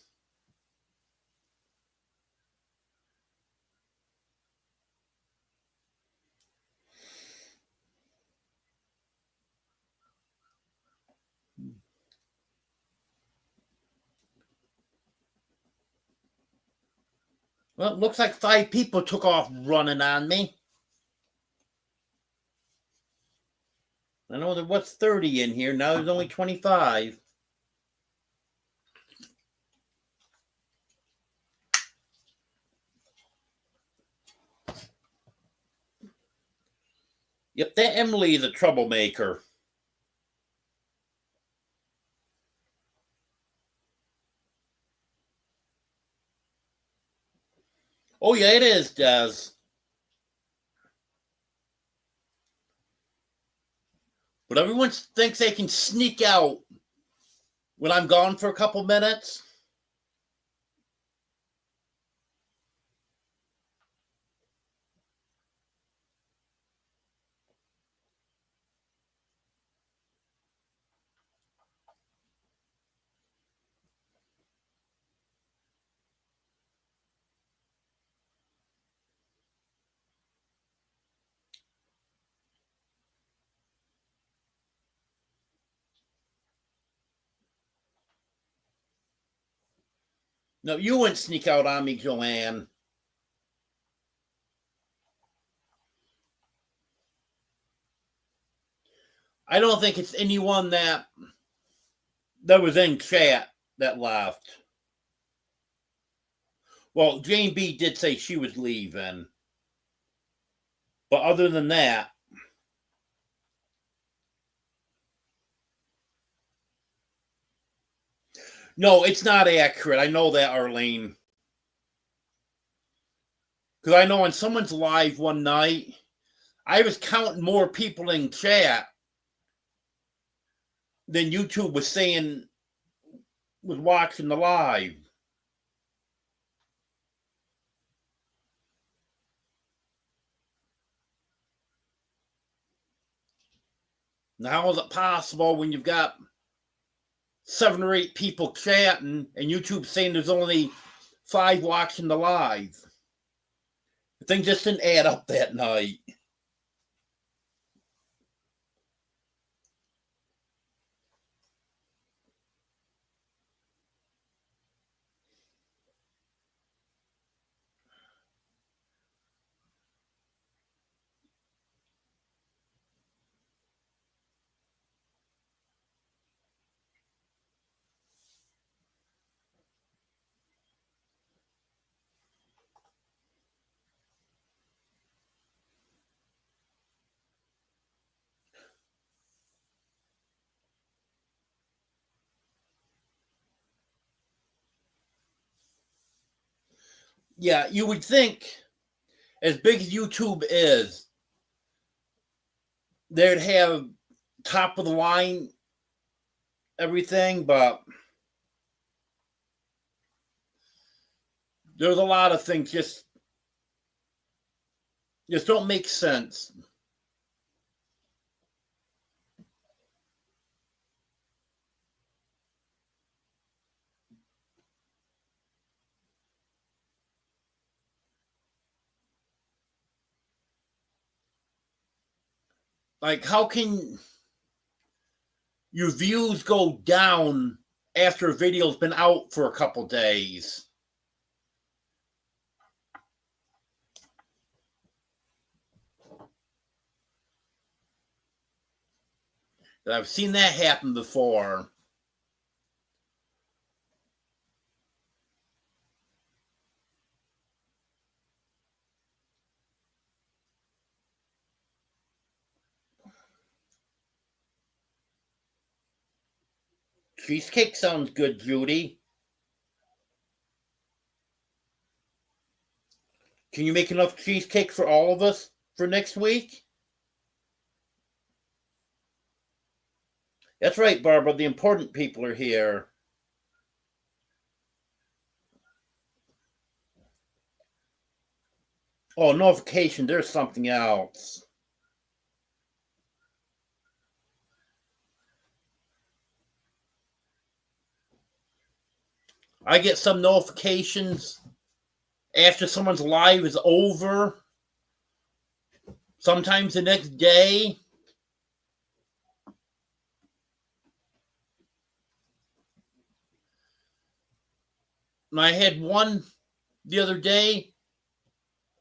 Well, it looks like 5 people took off running on me. I know there was 30 in here. Now there's only 25. Yep, that Emily is a troublemaker. Oh yeah, it is, Des. But everyone thinks they can sneak out when I'm gone for a couple minutes. No, you wouldn't sneak out on me, Joanne. I don't think it's anyone that was in chat that left. Well, Jane B did say she was leaving. But other than that, no, it's not accurate. I know that, Arlene. Because I know when someone's live one night, I was counting more people in chat than YouTube was saying was watching the live. Now, how is it possible when you've got 7 or 8 people chatting and YouTube saying there's only 5 watching the live? The thing just didn't add up that night. Yeah, you would think, as big as YouTube is, they'd have top of the line everything, but there's a lot of things just don't make sense. Like, how can your views go down after a video's been out for a couple days? I've seen that happen before. Cheesecake sounds good, Judy. Can you make enough cheesecake for all of us for next week? That's right, Barbara. The important people are here. Oh, notification. There's something else. I get some notifications after someone's live is over. Sometimes the next day. And I had one the other day.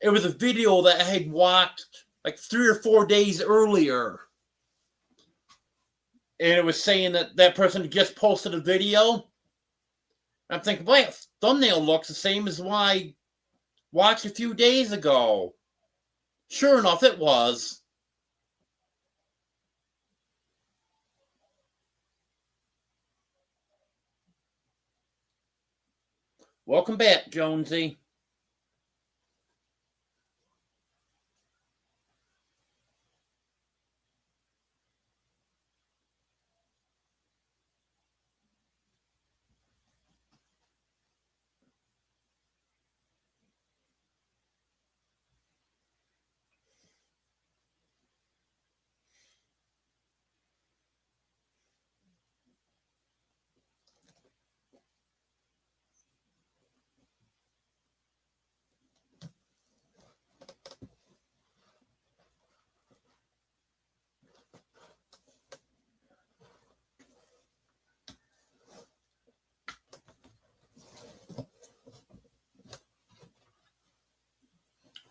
It was a video that I had watched like 3 or 4 days earlier. And it was saying that that person just posted a video. I'm thinking, boy, that thumbnail looks the same as what I watched a few days ago. Sure enough, it was. Welcome back, Jonesy.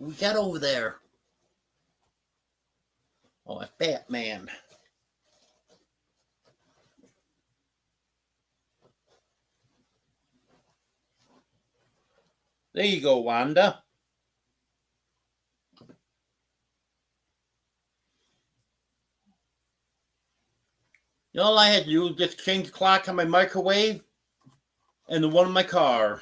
Who we got over there? Oh, a fat man. There you go, Wanda. All I had to do was just change the clock on my microwave and the one in my car.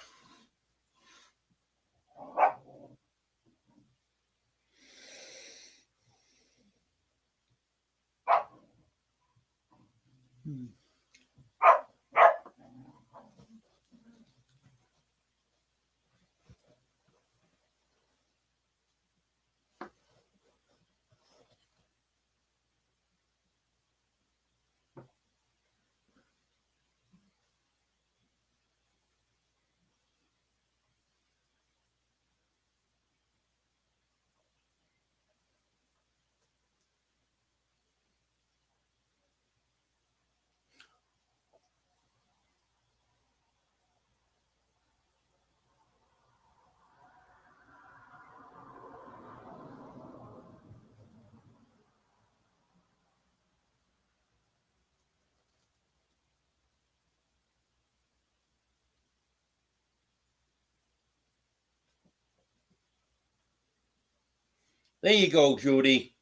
There you go, Judy.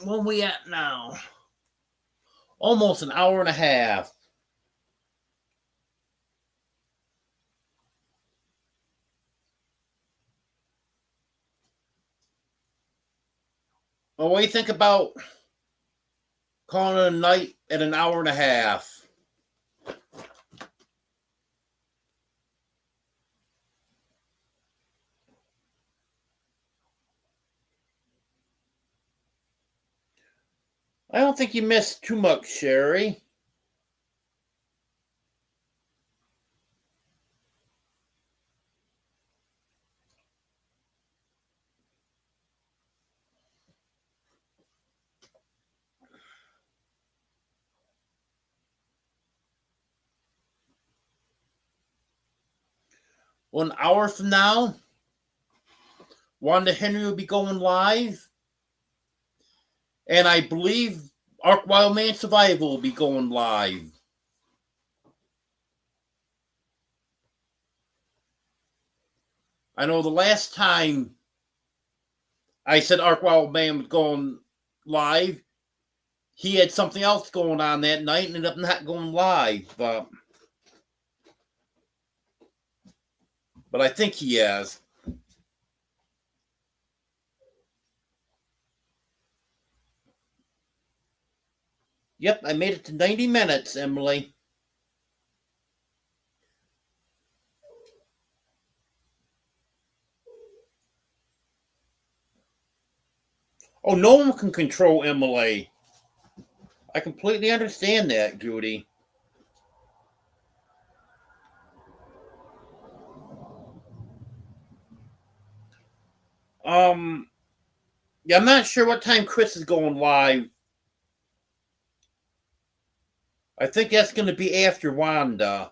Where we at now? Almost an hour and a half. Well, what do you think about calling it a night at an hour and a half? I don't think you missed too much, Sherry. Well, an hour from now, Wanda Henry will be going live. And I believe Ark Wildman Survival will be going live. I know the last time I said Ark Wildman was going live, he had something else going on that night and ended up not going live. But I think he has. Yep, I made it to 90 minutes, Emily. Oh, no one can control Emily. I completely understand that, Judy. Yeah, I'm not sure what time Chris is going live. I think that's going to be after Wanda.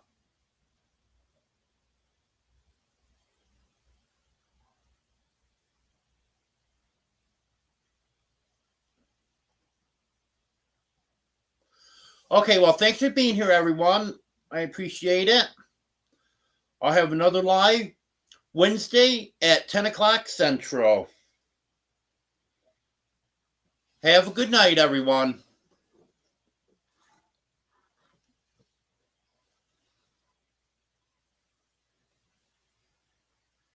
Okay, well, thanks for being here, everyone. I appreciate it. I'll have another live Wednesday at 10 o'clock Central. Have a good night, everyone.